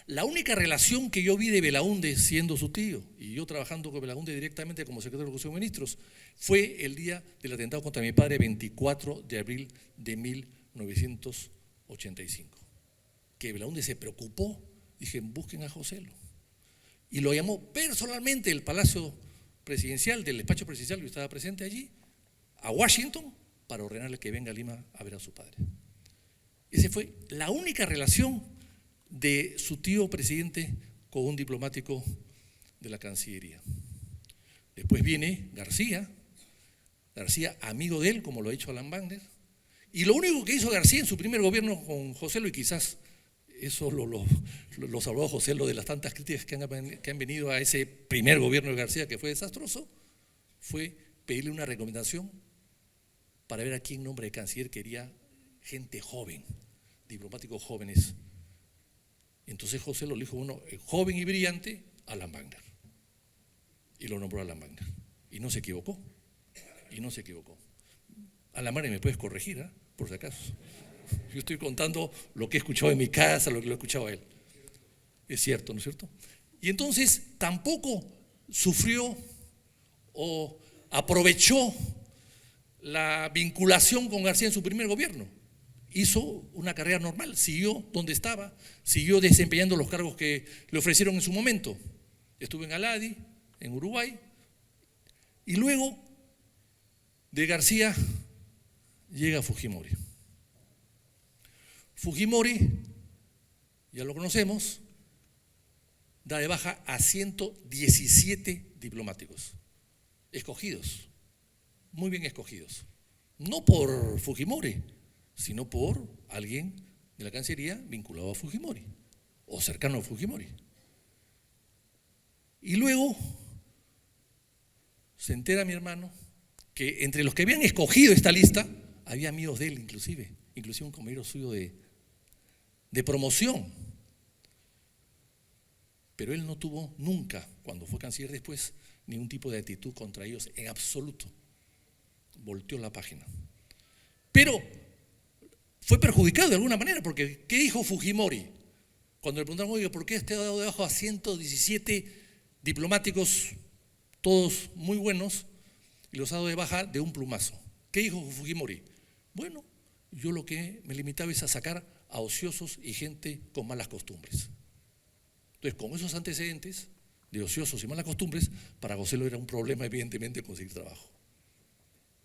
La única relación que yo vi de Belaúnde siendo su tío y yo trabajando con Belaúnde directamente como secretario del Consejo de Ministros fue el día del atentado contra mi padre, 24 de abril de 1985. Que Belaúnde se preocupó, dije, busquen a Joselo. Y lo llamó personalmente del Palacio Presidencial, del despacho presidencial, yo estaba presente allí, a Washington, para ordenarle que venga a Lima a ver a su padre. Esa fue la única relación de su tío presidente con un diplomático de la Cancillería. Después viene García, amigo de él, como lo ha dicho Alan Wagner, y lo único que hizo García en su primer gobierno con Joselo, y quizás eso lo salvó a Joselo de las tantas críticas que han venido a ese primer gobierno de García, que fue desastroso, fue pedirle una recomendación para ver a quién nombre de canciller quería gente joven, diplomáticos jóvenes. Entonces José lo dijo, bueno, joven y brillante, Alan Wagner. Y lo nombró Alan Wagner. Y no se equivocó. Alan Wagner, me puedes corregir, por si acaso. Yo estoy contando lo que he escuchado en mi casa, lo que lo he escuchado a él. Es cierto, ¿no es cierto? Y entonces tampoco sufrió o aprovechó la vinculación con García en su primer gobierno. Hizo una carrera normal, siguió donde estaba, siguió desempeñando los cargos que le ofrecieron en su momento. Estuvo en Aladi, en Uruguay, y luego de García llega Fujimori. Fujimori, ya lo conocemos, da de baja a 117 diplomáticos, escogidos, muy bien escogidos, no por Fujimori, sino por alguien de la Cancillería vinculado a Fujimori o cercano a Fujimori. Y luego se entera mi hermano que entre los que habían escogido esta lista había amigos de él, inclusive un compañero suyo de promoción. Pero él no tuvo nunca, cuando fue canciller después, ningún tipo de actitud contra ellos en absoluto. Volteó la página. Pero fue perjudicado de alguna manera, porque ¿qué dijo Fujimori? Cuando le preguntaron, oye, ¿por qué este ha dado de baja a 117 diplomáticos, todos muy buenos, y los ha dado de baja de un plumazo? ¿Qué dijo Fujimori? Bueno, yo lo que me limitaba es a sacar a ociosos y gente con malas costumbres. Entonces, con esos antecedentes de ociosos y malas costumbres, para Joselo era un problema, evidentemente, conseguir trabajo.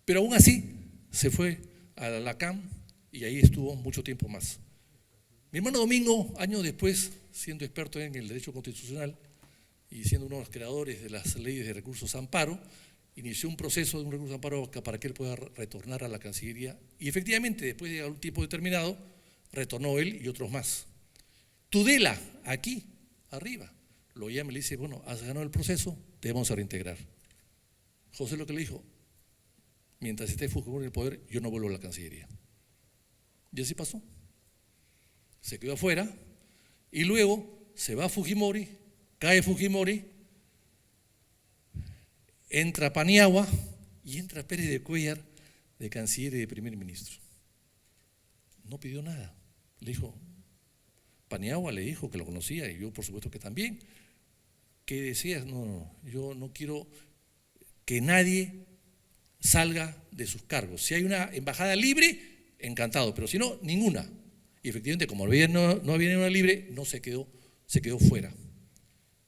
Pero aún así, se fue a la CAM y ahí estuvo mucho tiempo más. Mi hermano Domingo, años después, siendo experto en el derecho constitucional y siendo uno de los creadores de las leyes de recursos amparo, inició un proceso de un recurso amparo para que él pueda retornar a la Cancillería y efectivamente, después de un tiempo determinado, retornó él y otros más. Tudela, aquí, arriba, lo llama y le dice, bueno, has ganado el proceso, te vamos a reintegrar. José lo que le dijo, mientras esté Fujimori en el poder, yo no vuelvo a la Cancillería. Y así pasó. Se quedó afuera y luego se va Fujimori, cae Fujimori, entra Paniagua y entra Pérez de Cuéllar de canciller y de primer ministro. No pidió nada. Le dijo, Paniagua le dijo que lo conocía y yo por supuesto que también. ¿Qué decías? No, yo no quiero que nadie salga de sus cargos. Si hay una embajada libre, encantado, pero si no, ninguna. Y efectivamente, como no había ninguna libre, no se quedó fuera,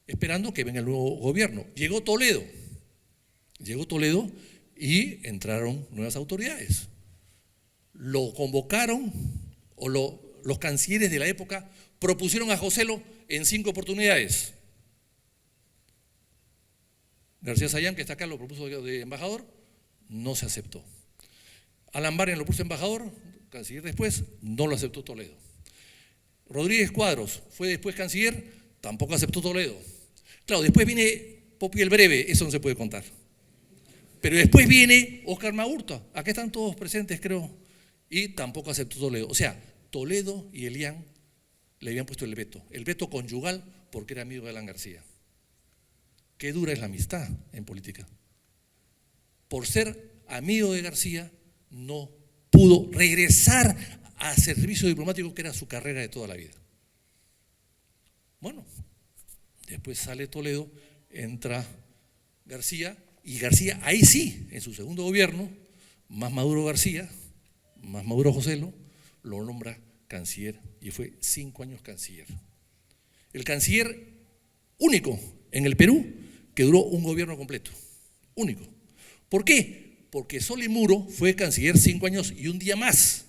esperando que venga el nuevo gobierno. Llegó Toledo y entraron nuevas autoridades. Lo convocaron, los cancilleres de la época propusieron a Joselo en 5 oportunidades. García Sayán, que está acá, lo propuso de embajador, no se aceptó. Alan Barrian lo puso embajador, canciller después, no lo aceptó Toledo. Rodríguez Cuadros fue después canciller, tampoco aceptó Toledo. Claro, después viene Popi el Breve, eso no se puede contar. Pero después viene Óscar Maurtua, acá están todos presentes creo, y tampoco aceptó Toledo. O sea, Toledo y Elián le habían puesto el veto conyugal porque era amigo de Alan García. Qué dura es la amistad en política. Por ser amigo de García, no pudo regresar a servicio diplomático, que era su carrera de toda la vida. Bueno, después sale Toledo, entra García, y García, ahí sí, en su segundo gobierno, más maduro García, más maduro Joselo, lo nombra canciller y fue 5 años canciller. El canciller único en el Perú que duró un gobierno completo, único. ¿Por qué? Porque Solly Muro fue canciller 5 años y un día más,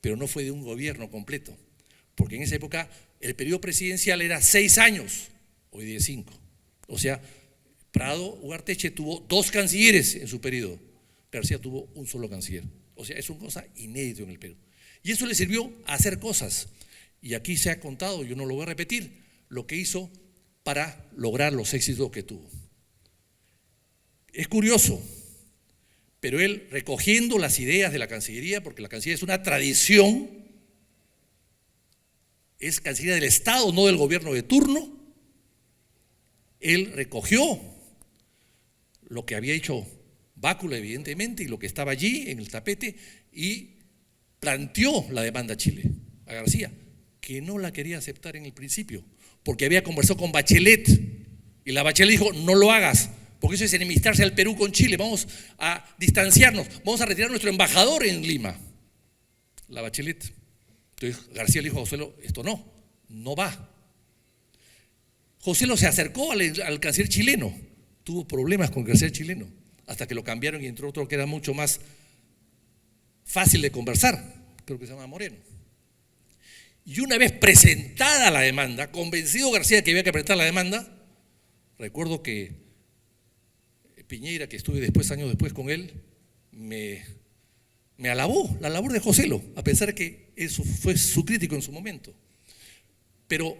pero no fue de un gobierno completo, porque en esa época el periodo presidencial era 6 años, hoy día 5. O sea, Prado Ugarteche tuvo 2 cancilleres en su periodo, García tuvo un solo canciller. O sea, es una cosa inédita en el Perú. Y eso le sirvió a hacer cosas. Y aquí se ha contado, yo no lo voy a repetir, lo que hizo para lograr los éxitos que tuvo. Es curioso, pero él, recogiendo las ideas de la Cancillería, porque la Cancillería es una tradición, es Cancillería del Estado, no del gobierno de turno, él recogió lo que había hecho Bácula, evidentemente, y lo que estaba allí en el tapete, y planteó la demanda a Chile, a García, que no la quería aceptar en el principio, porque había conversado con Bachelet, y la Bachelet dijo, no lo hagas, porque eso es enemistarse al Perú con Chile, vamos a distanciarnos, vamos a retirar nuestro embajador en Lima, la Bachelet. Entonces García le dijo a Joselo, esto no va. Joselo se acercó al canciller chileno, tuvo problemas con el canciller chileno, hasta que lo cambiaron y entró otro que era mucho más fácil de conversar, creo que se llama Moreno. Y una vez presentada la demanda, convencido García que había que presentar la demanda, recuerdo que Piñeira, que estuve años después con él, me me alabó la labor de Joselo, a pesar que eso fue su crítico en su momento. Pero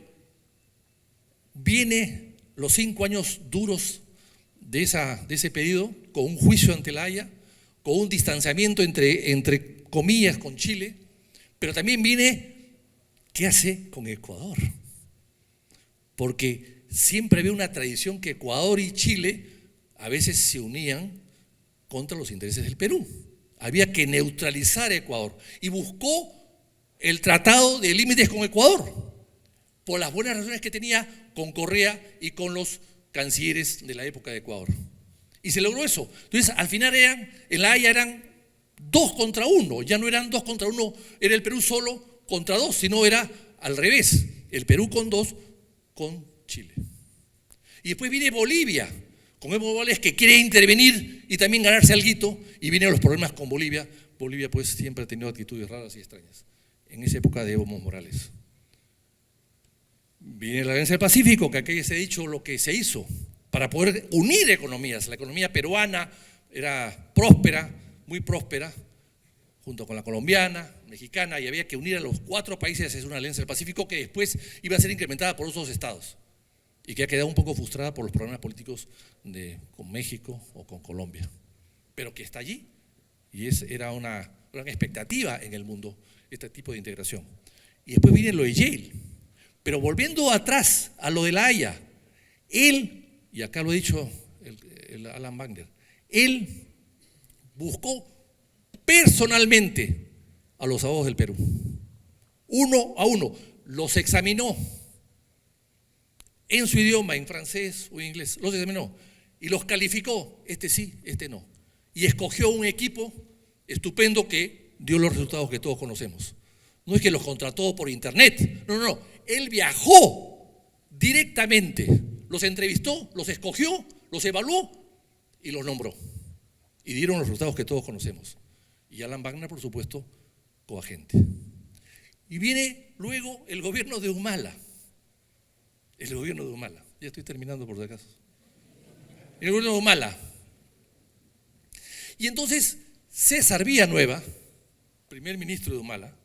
viene los 5 años duros de ese periodo, con un juicio ante la Haya, con un distanciamiento entre comillas con Chile, pero también viene qué hace con Ecuador. Porque siempre había una tradición que Ecuador y Chile a veces se unían contra los intereses del Perú. Había que neutralizar a Ecuador y buscó el tratado de límites con Ecuador por las buenas relaciones que tenía con Correa y con los cancilleres de la época de Ecuador. Y se logró eso. Entonces, al final en la Haya eran 2 contra 1, ya no eran 2 contra 1, era el Perú solo contra 2, sino era al revés, el Perú con 2 con Chile. Y después viene Bolivia, con Evo Morales, que quiere intervenir y también ganarse alguito, y vienen los problemas con Bolivia. Bolivia pues siempre ha tenido actitudes raras y extrañas, en esa época de Evo Morales. Viene la Alianza del Pacífico, que aquí se ha dicho lo que se hizo para poder unir economías. La economía peruana era próspera, muy próspera, junto con la colombiana, mexicana, y había que unir a los 4 países a hacer una Alianza del Pacífico que después iba a ser incrementada por otros estados y que ha quedado un poco frustrada por los problemas políticos con México o con Colombia, pero que está allí y era una gran expectativa en el mundo este tipo de integración. Y después viene lo de Yale. Pero volviendo atrás a lo de la Haya, él, y acá lo ha dicho el Alan Wagner, él buscó personalmente a los abogados del Perú, 1 a 1, los examinó en su idioma, en francés o en inglés, los examinó y los calificó, este sí, este no, y escogió un equipo estupendo que dio los resultados que todos conocemos. No es que los contrató por internet, no, él viajó directamente, los entrevistó, los escogió, los evaluó y los nombró. Y dieron los resultados que todos conocemos. Y Alan Wagner, por supuesto, coagente. Y viene luego el gobierno de Humala. El gobierno de Humala. Ya estoy terminando por si acaso. El gobierno de Humala. Y entonces César Villanueva, primer ministro de Humala,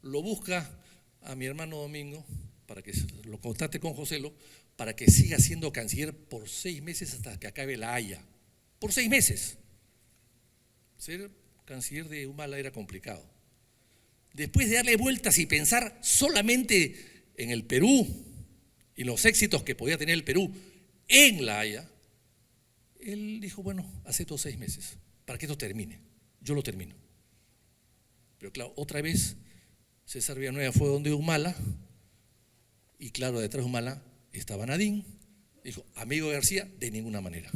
lo busca a mi hermano Domingo para que lo contacte con Joselo para que siga siendo canciller por 6 meses hasta que acabe la Haya. Por 6 meses. Ser canciller de Humala era complicado. Después de darle vueltas y pensar solamente en el Perú y los éxitos que podía tener el Perú en la Haya, él dijo, bueno, acepto 6 meses para que esto termine. Yo lo termino. Pero claro, otra vez César Villanueva fue donde Humala y claro, detrás de Humala estaba Nadine. Dijo, amigo García, de ninguna manera.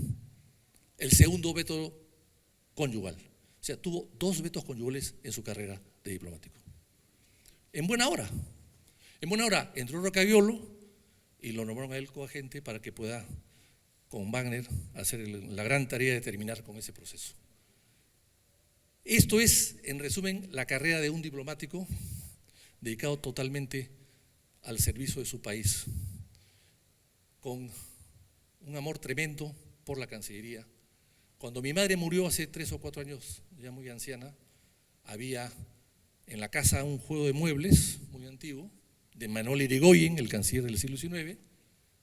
El segundo veto conyugal. O sea, tuvo 2 vetos conyugales en su carrera de diplomático. En buena hora entró Rocaviolo y lo nombraron a él coagente para que pueda, con Wagner, hacer la gran tarea de terminar con ese proceso. Esto es, en resumen, la carrera de un diplomático dedicado totalmente al servicio de su país, con un amor tremendo por la Cancillería. Cuando mi madre murió hace 3 o 4 años, ya muy anciana, había en la casa un juego de muebles muy antiguo, de Manuel Irigoyen, el canciller del siglo XIX,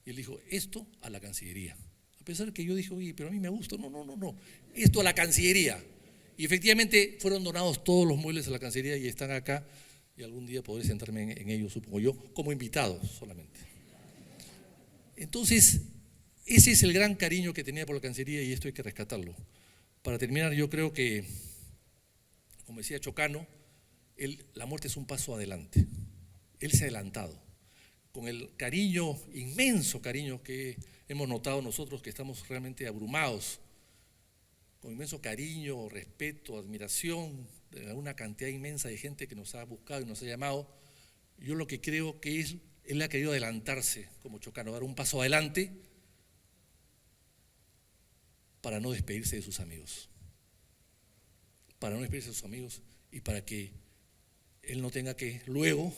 y él dijo, esto a la Cancillería. A pesar que yo dije, oye, pero a mí me gusta, no, esto a la Cancillería. Y efectivamente fueron donados todos los muebles a la Cancillería y están acá, y algún día podré sentarme en ellos, supongo yo, como invitado solamente. Entonces, ese es el gran cariño que tenía por la Cancillería y esto hay que rescatarlo. Para terminar, yo creo que, como decía Chocano, la muerte es un paso adelante. Él se ha adelantado. Con el cariño, inmenso cariño que hemos notado nosotros que estamos realmente abrumados, con inmenso cariño, respeto, admiración, de una cantidad inmensa de gente que nos ha buscado y nos ha llamado, yo lo que creo que él ha querido adelantarse como Chocano, dar un paso adelante para no despedirse de sus amigos. Para no despedirse de sus amigos y para que él no tenga que luego,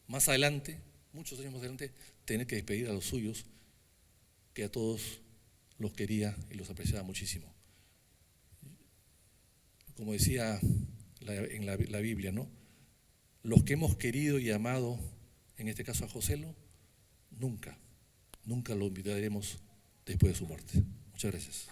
más adelante, muchos años más adelante, tener que despedir a los suyos, que a todos los quería y los apreciaba muchísimo. Como decía la Biblia, ¿no? Los que hemos querido y amado, en este caso a Joselo, nunca lo olvidaremos después de su muerte. Muchas gracias.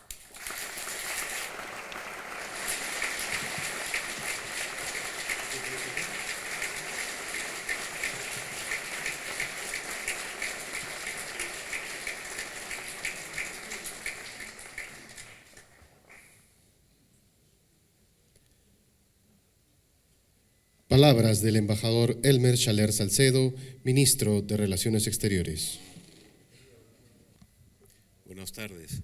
Palabras del embajador Elmer Chaler Salcedo, ministro de Relaciones Exteriores. Buenas tardes.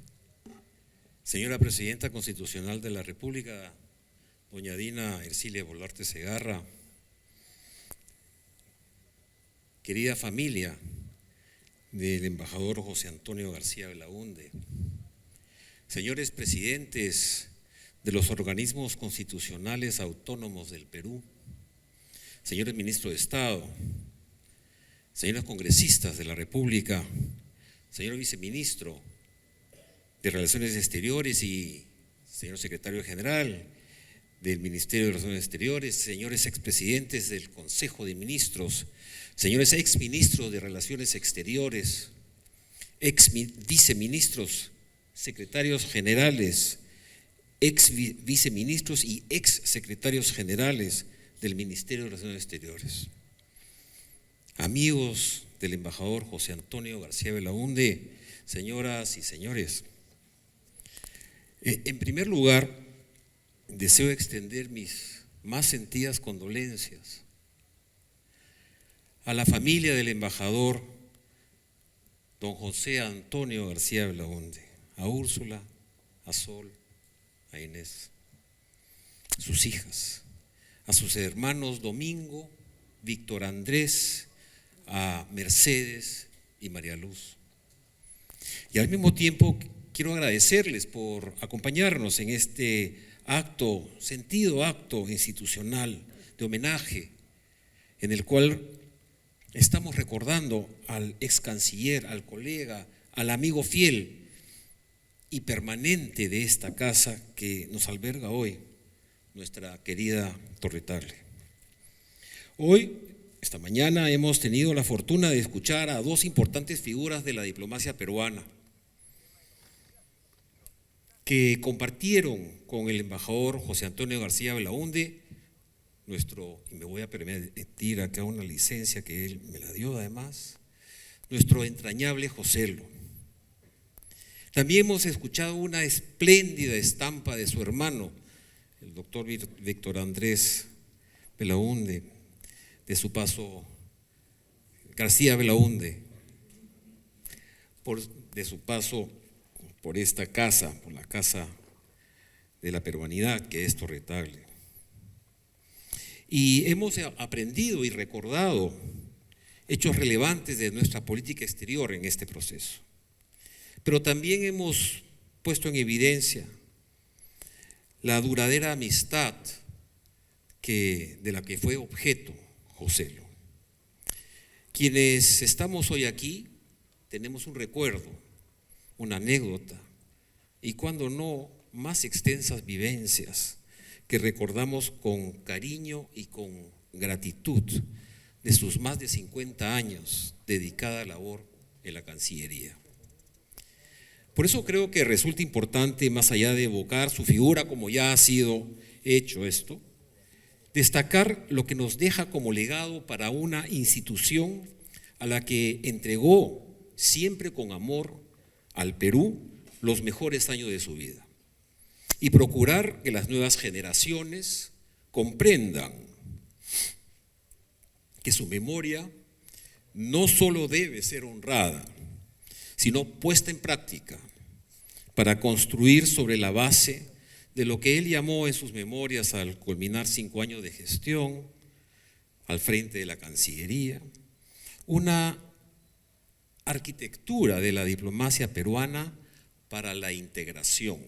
Señora Presidenta Constitucional de la República, doña Dina Ercilia Boluarte Segarra, querida familia del embajador José Antonio García Belaúnde, señores presidentes de los organismos constitucionales autónomos del Perú, señores ministros de Estado, señores congresistas de la República, señor viceministro de Relaciones Exteriores y señor secretario general del Ministerio de Relaciones Exteriores, señores expresidentes del Consejo de Ministros, señores exministros de Relaciones Exteriores, ex viceministros, secretarios generales, ex viceministros y ex secretarios generales del Ministerio de Relaciones Exteriores, amigos del embajador José Antonio García Belaúnde, señoras y señores. En primer lugar, deseo extender mis más sentidas condolencias a la familia del embajador don José Antonio García Belaúnde, a Úrsula, a Sol, a Inés, a sus hijas, a sus hermanos Domingo, Víctor Andrés, a Mercedes y María Luz. Y al mismo tiempo quiero agradecerles por acompañarnos en este acto, sentido acto institucional de homenaje, en el cual estamos recordando al ex canciller, al colega, al amigo fiel y permanente de esta casa que nos alberga hoy, nuestra querida Torre Tagle. Hoy, esta mañana, hemos tenido la fortuna de escuchar a dos importantes figuras de la diplomacia peruana que compartieron con el embajador José Antonio García Belaúnde y me voy a permitir acá una licencia que él me la dio además, nuestro entrañable Joselo. También hemos escuchado una espléndida estampa de su hermano, el doctor Víctor Andrés Belaúnde, de su paso, García Belaúnde, de su paso por esta casa, por la casa de la peruanidad que es Torre Tagle. Y hemos aprendido y recordado hechos relevantes de nuestra política exterior en este proceso. Pero también hemos puesto en evidencia la duradera amistad de la que fue objeto Joselo. Quienes estamos hoy aquí tenemos un recuerdo, una anécdota y cuando no, más extensas vivencias que recordamos con cariño y con gratitud de sus más de 50 años dedicada labor en la Cancillería. Por eso creo que resulta importante, más allá de evocar su figura como ya ha sido hecho esto, destacar lo que nos deja como legado para una institución a la que entregó siempre con amor al Perú los mejores años de su vida y procurar que las nuevas generaciones comprendan que su memoria no solo debe ser honrada, sino puesta en práctica para construir sobre la base de lo que él llamó en sus memorias al culminar 5 años de gestión al frente de la Cancillería, una arquitectura de la diplomacia peruana para la integración.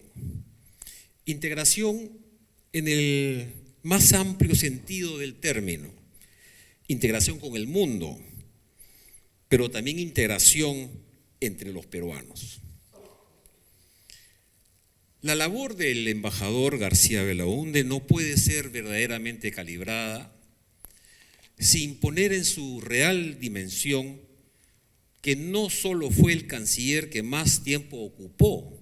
Integración en el más amplio sentido del término, integración con el mundo, pero también integración entre los peruanos. La labor del embajador García Belaúnde no puede ser verdaderamente calibrada sin poner en su real dimensión que no solo fue el canciller que más tiempo ocupó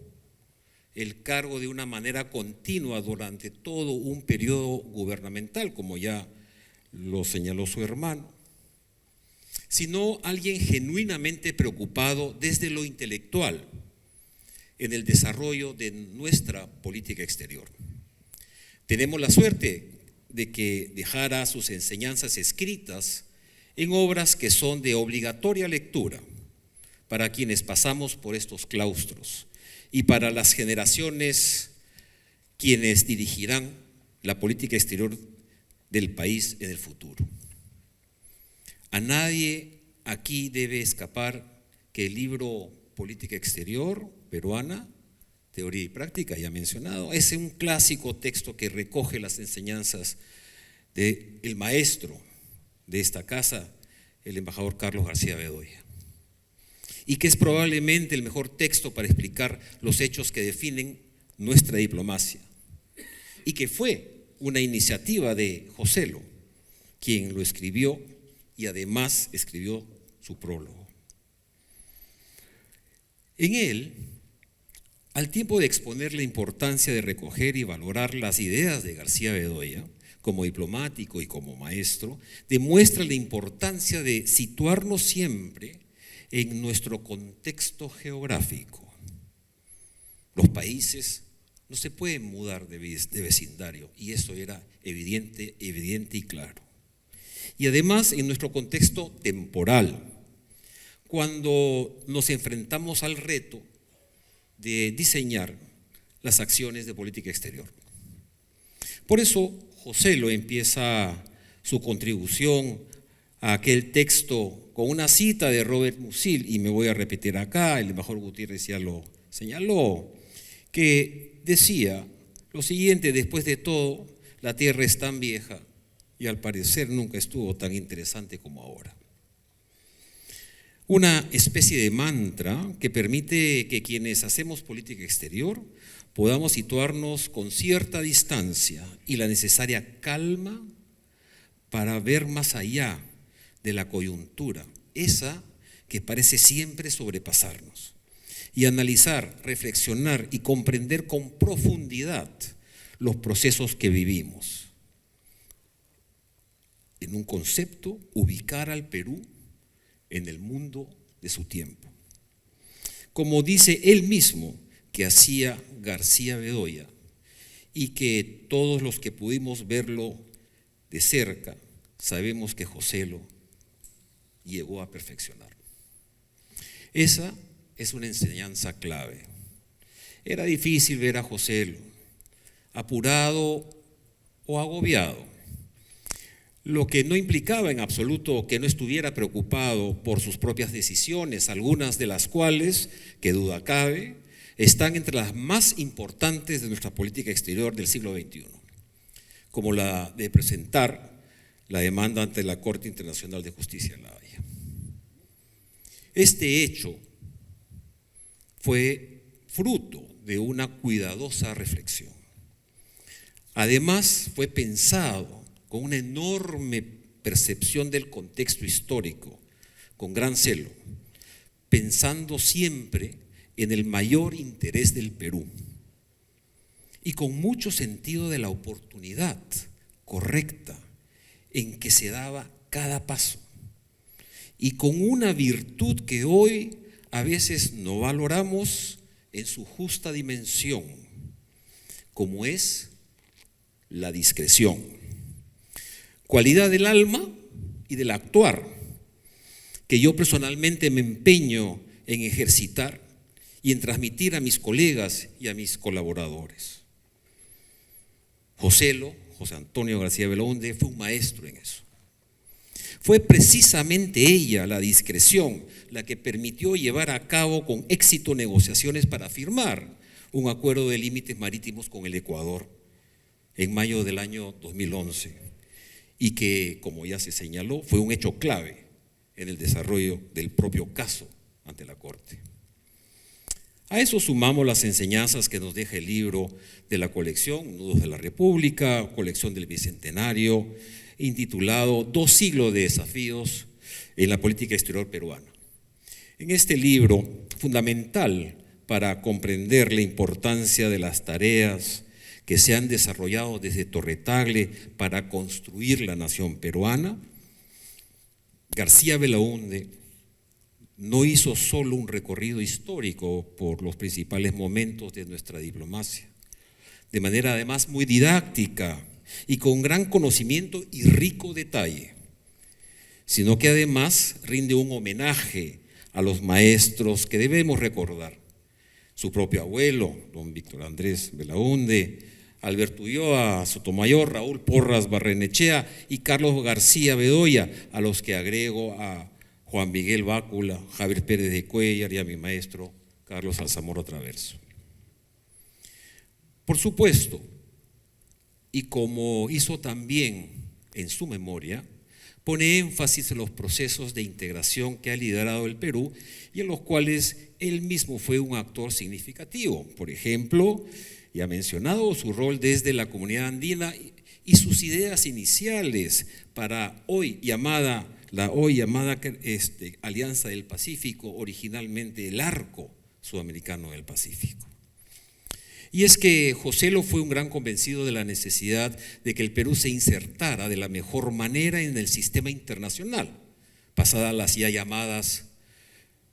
el cargo de una manera continua durante todo un periodo gubernamental, como ya lo señaló su hermano, sino alguien genuinamente preocupado desde lo intelectual en el desarrollo de nuestra política exterior. Tenemos la suerte de que dejara sus enseñanzas escritas en obras que son de obligatoria lectura para quienes pasamos por estos claustros y para las generaciones quienes dirigirán la política exterior del país en el futuro. A nadie aquí debe escapar que el libro Política Exterior Peruana, Teoría y Práctica, ya mencionado, es un clásico texto que recoge las enseñanzas del maestro de esta casa, el embajador Carlos García Bedoya, y que es probablemente el mejor texto para explicar los hechos que definen nuestra diplomacia, y que fue una iniciativa de Joselo, quien lo escribió y además escribió su prólogo. En él, al tiempo de exponer la importancia de recoger y valorar las ideas de García Bedoya como diplomático y como maestro, demuestra la importancia de situarnos siempre en nuestro contexto geográfico. Los países no se pueden mudar de vecindario, y eso era evidente y claro. Y además en nuestro contexto temporal, cuando nos enfrentamos al reto de diseñar las acciones de política exterior. Por eso Joselo empieza su contribución a aquel texto con una cita de Robert Musil, y me voy a repetir acá, el embajador Gutiérrez ya lo señaló, que decía lo siguiente: después de todo, la tierra es tan vieja y al parecer nunca estuvo tan interesante como ahora. Una especie de mantra que permite que quienes hacemos política exterior podamos situarnos con cierta distancia y la necesaria calma para ver más allá de la coyuntura, esa que parece siempre sobrepasarnos, y analizar, reflexionar y comprender con profundidad los procesos que vivimos. En un concepto, ubicar al Perú en el mundo de su tiempo. Como dice él mismo que hacía García Bedoya, y que todos los que pudimos verlo de cerca sabemos que Joselo llegó a perfeccionar. Esa es una enseñanza clave. Era difícil ver a Joselo apurado o agobiado, lo que no implicaba en absoluto que no estuviera preocupado por sus propias decisiones, algunas de las cuales, que duda cabe, están entre las más importantes de nuestra política exterior del siglo XXI, como la de presentar la demanda ante la Corte Internacional de Justicia en La Haya. Este hecho fue fruto de una cuidadosa reflexión. Además, fue pensado con una enorme percepción del contexto histórico, con gran celo, pensando siempre en el mayor interés del Perú y con mucho sentido de la oportunidad correcta en que se daba cada paso, y con una virtud que hoy a veces no valoramos en su justa dimensión, como es la discreción, cualidad del alma y del actuar, que yo personalmente me empeño en ejercitar y en transmitir a mis colegas y a mis colaboradores. José Antonio García Belaúnde fue un maestro en eso. Fue precisamente ella, la discreción, la que permitió llevar a cabo con éxito negociaciones para firmar un acuerdo de límites marítimos con el Ecuador en mayo del año 2011, y que, como ya se señaló, fue un hecho clave en el desarrollo del propio caso ante la Corte. A eso sumamos las enseñanzas que nos deja el libro de la colección Nudos de la República, colección del Bicentenario, intitulado 2 siglos de desafíos en la política exterior peruana. En este libro, fundamental para comprender la importancia de las tareas que se han desarrollado desde Torre Tagle para construir la nación peruana, García Belaúnde no hizo solo un recorrido histórico por los principales momentos de nuestra diplomacia, de manera además muy didáctica y con gran conocimiento y rico detalle, sino que además rinde un homenaje a los maestros que debemos recordar. Su propio abuelo, don Víctor Andrés Belaúnde, Alberto Ulloa Sotomayor, Raúl Porras Barrenechea y Carlos García Bedoya, a los que agrego a Juan Miguel Bácula, Javier Pérez de Cuéllar y a mi maestro Carlos Alzamora Traverso. Por supuesto, y como hizo también en su memoria, pone énfasis en los procesos de integración que ha liderado el Perú y en los cuales él mismo fue un actor significativo. Por ejemplo, ya ha mencionado su rol desde la comunidad andina y sus ideas iniciales para la hoy llamada Alianza del Pacífico, originalmente el Arco Sudamericano del Pacífico. Y es que Joselo fue un gran convencido de la necesidad de que el Perú se insertara de la mejor manera en el sistema internacional, pasadas las ya llamadas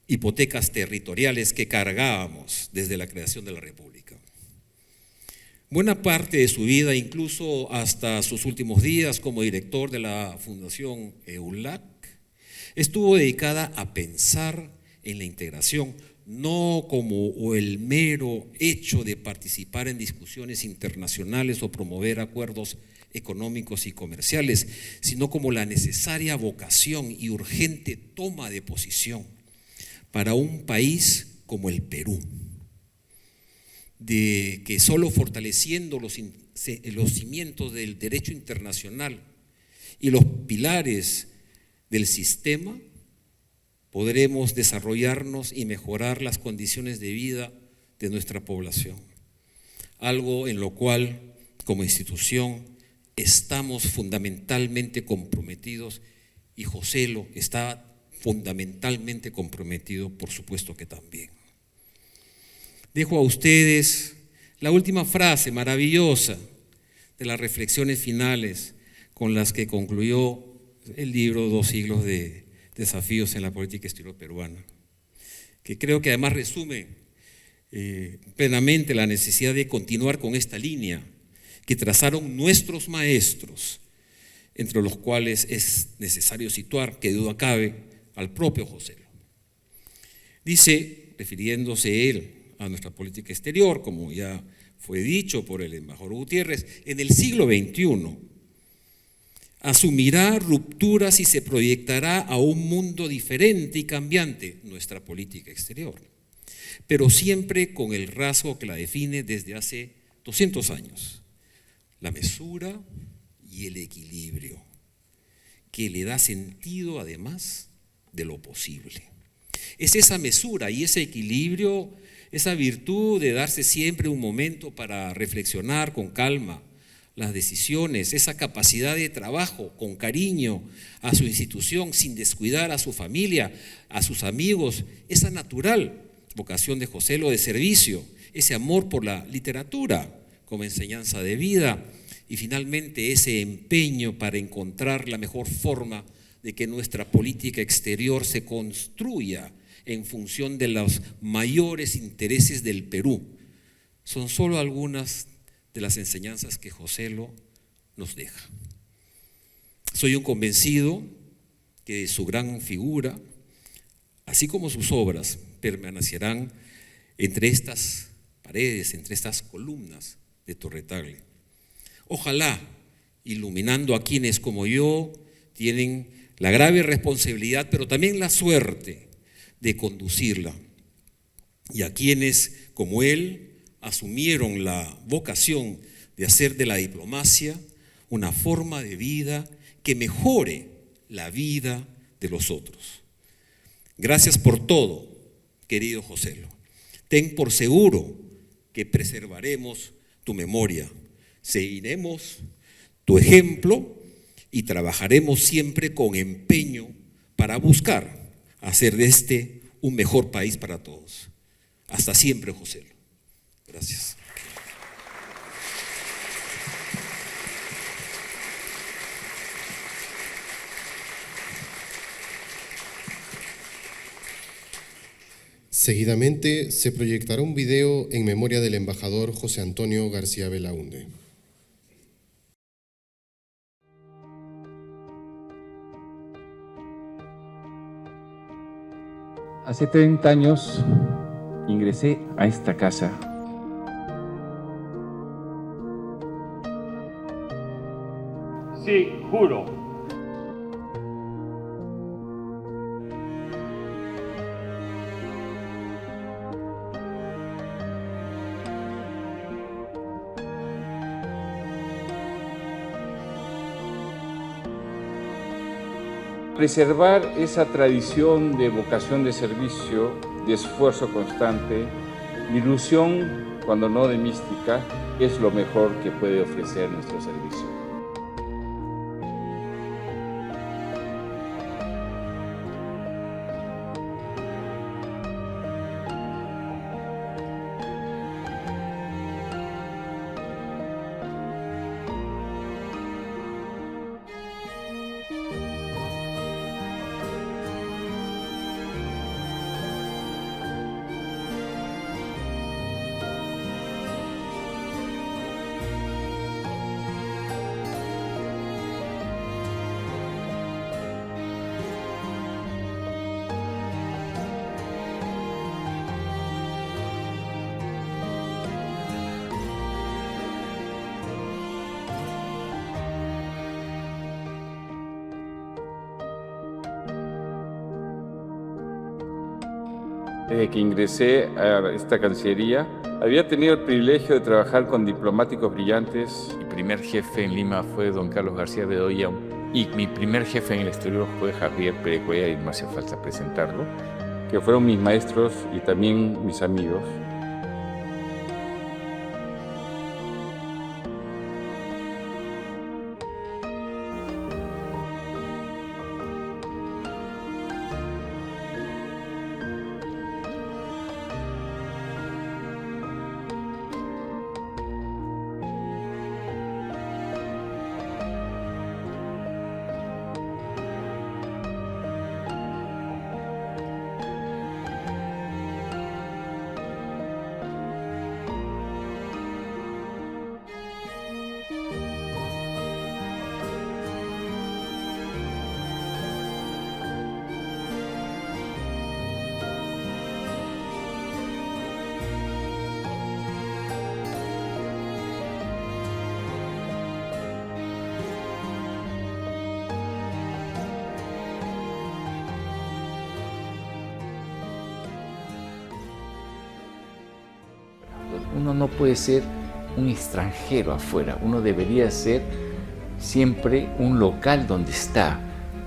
hipotecas territoriales que cargábamos desde la creación de la República. Buena parte de su vida, incluso hasta sus últimos días como director de la Fundación EULAC, estuvo dedicada a pensar en la integración, no como el mero hecho de participar en discusiones internacionales o promover acuerdos económicos y comerciales, sino como la necesaria vocación y urgente toma de posición para un país como el Perú, de que solo fortaleciendo los cimientos del derecho internacional y los pilares del sistema podremos desarrollarnos y mejorar las condiciones de vida de nuestra población, algo en lo cual como institución estamos fundamentalmente comprometidos y Joselo está fundamentalmente comprometido, por supuesto que también. Dejo a ustedes la última frase maravillosa de las reflexiones finales con las que concluyó el libro 2 siglos de desafíos en la política exterior peruana, que creo que además resume plenamente la necesidad de continuar con esta línea que trazaron nuestros maestros, entre los cuales es necesario situar, que duda cabe, al propio Joselo. Dice, refiriéndose él a nuestra política exterior, como ya fue dicho por el embajador Gutiérrez, en el siglo XXI asumirá rupturas y se proyectará a un mundo diferente y cambiante nuestra política exterior, pero siempre con el rasgo que la define desde hace 200 años, la mesura y el equilibrio, que le da sentido además de lo posible. Es esa mesura y ese equilibrio, esa virtud de darse siempre un momento para reflexionar con calma las decisiones, esa capacidad de trabajo con cariño a su institución sin descuidar a su familia, a sus amigos, esa natural vocación de Joselo de servicio, ese amor por la literatura como enseñanza de vida y finalmente ese empeño para encontrar la mejor forma de que nuestra política exterior se construya en función de los mayores intereses del Perú. Son solo algunas de las enseñanzas que Joselo nos deja. Soy un convencido que su gran figura, así como sus obras, permanecerán entre estas paredes, entre estas columnas de Torre Tagle. Ojalá, iluminando a quienes como yo tienen la grave responsabilidad, pero también la suerte de conducirla, y a quienes como él asumieron la vocación de hacer de la diplomacia una forma de vida que mejore la vida de los otros. Gracias por todo, querido Joselo. ten por seguro que preservaremos tu memoria, seguiremos tu ejemplo y trabajaremos siempre con empeño para buscar hacer de este un mejor país para todos. Hasta siempre, José. Gracias. Seguidamente se proyectará un video en memoria del embajador José Antonio García Belaúnde. Hace 30 años ingresé a esta casa. Sí, juro. Preservar esa tradición de vocación de servicio, de esfuerzo constante, de ilusión, cuando no de mística, es lo mejor que puede ofrecer nuestro servicio. Desde que ingresé a esta Cancillería, había tenido el privilegio de trabajar con diplomáticos brillantes. Mi primer jefe en Lima fue don Carlos García Bedoya y mi primer jefe en el exterior fue Javier Pérez Cuellar, y no hace falta presentarlo, que fueron mis maestros y también mis amigos. Uno no puede ser un extranjero afuera, uno debería ser siempre un local donde está,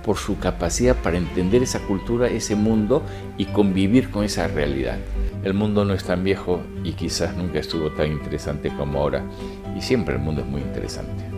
por su capacidad para entender esa cultura, ese mundo y convivir con esa realidad. El mundo no es tan viejo y quizás nunca estuvo tan interesante como ahora, y siempre el mundo es muy interesante.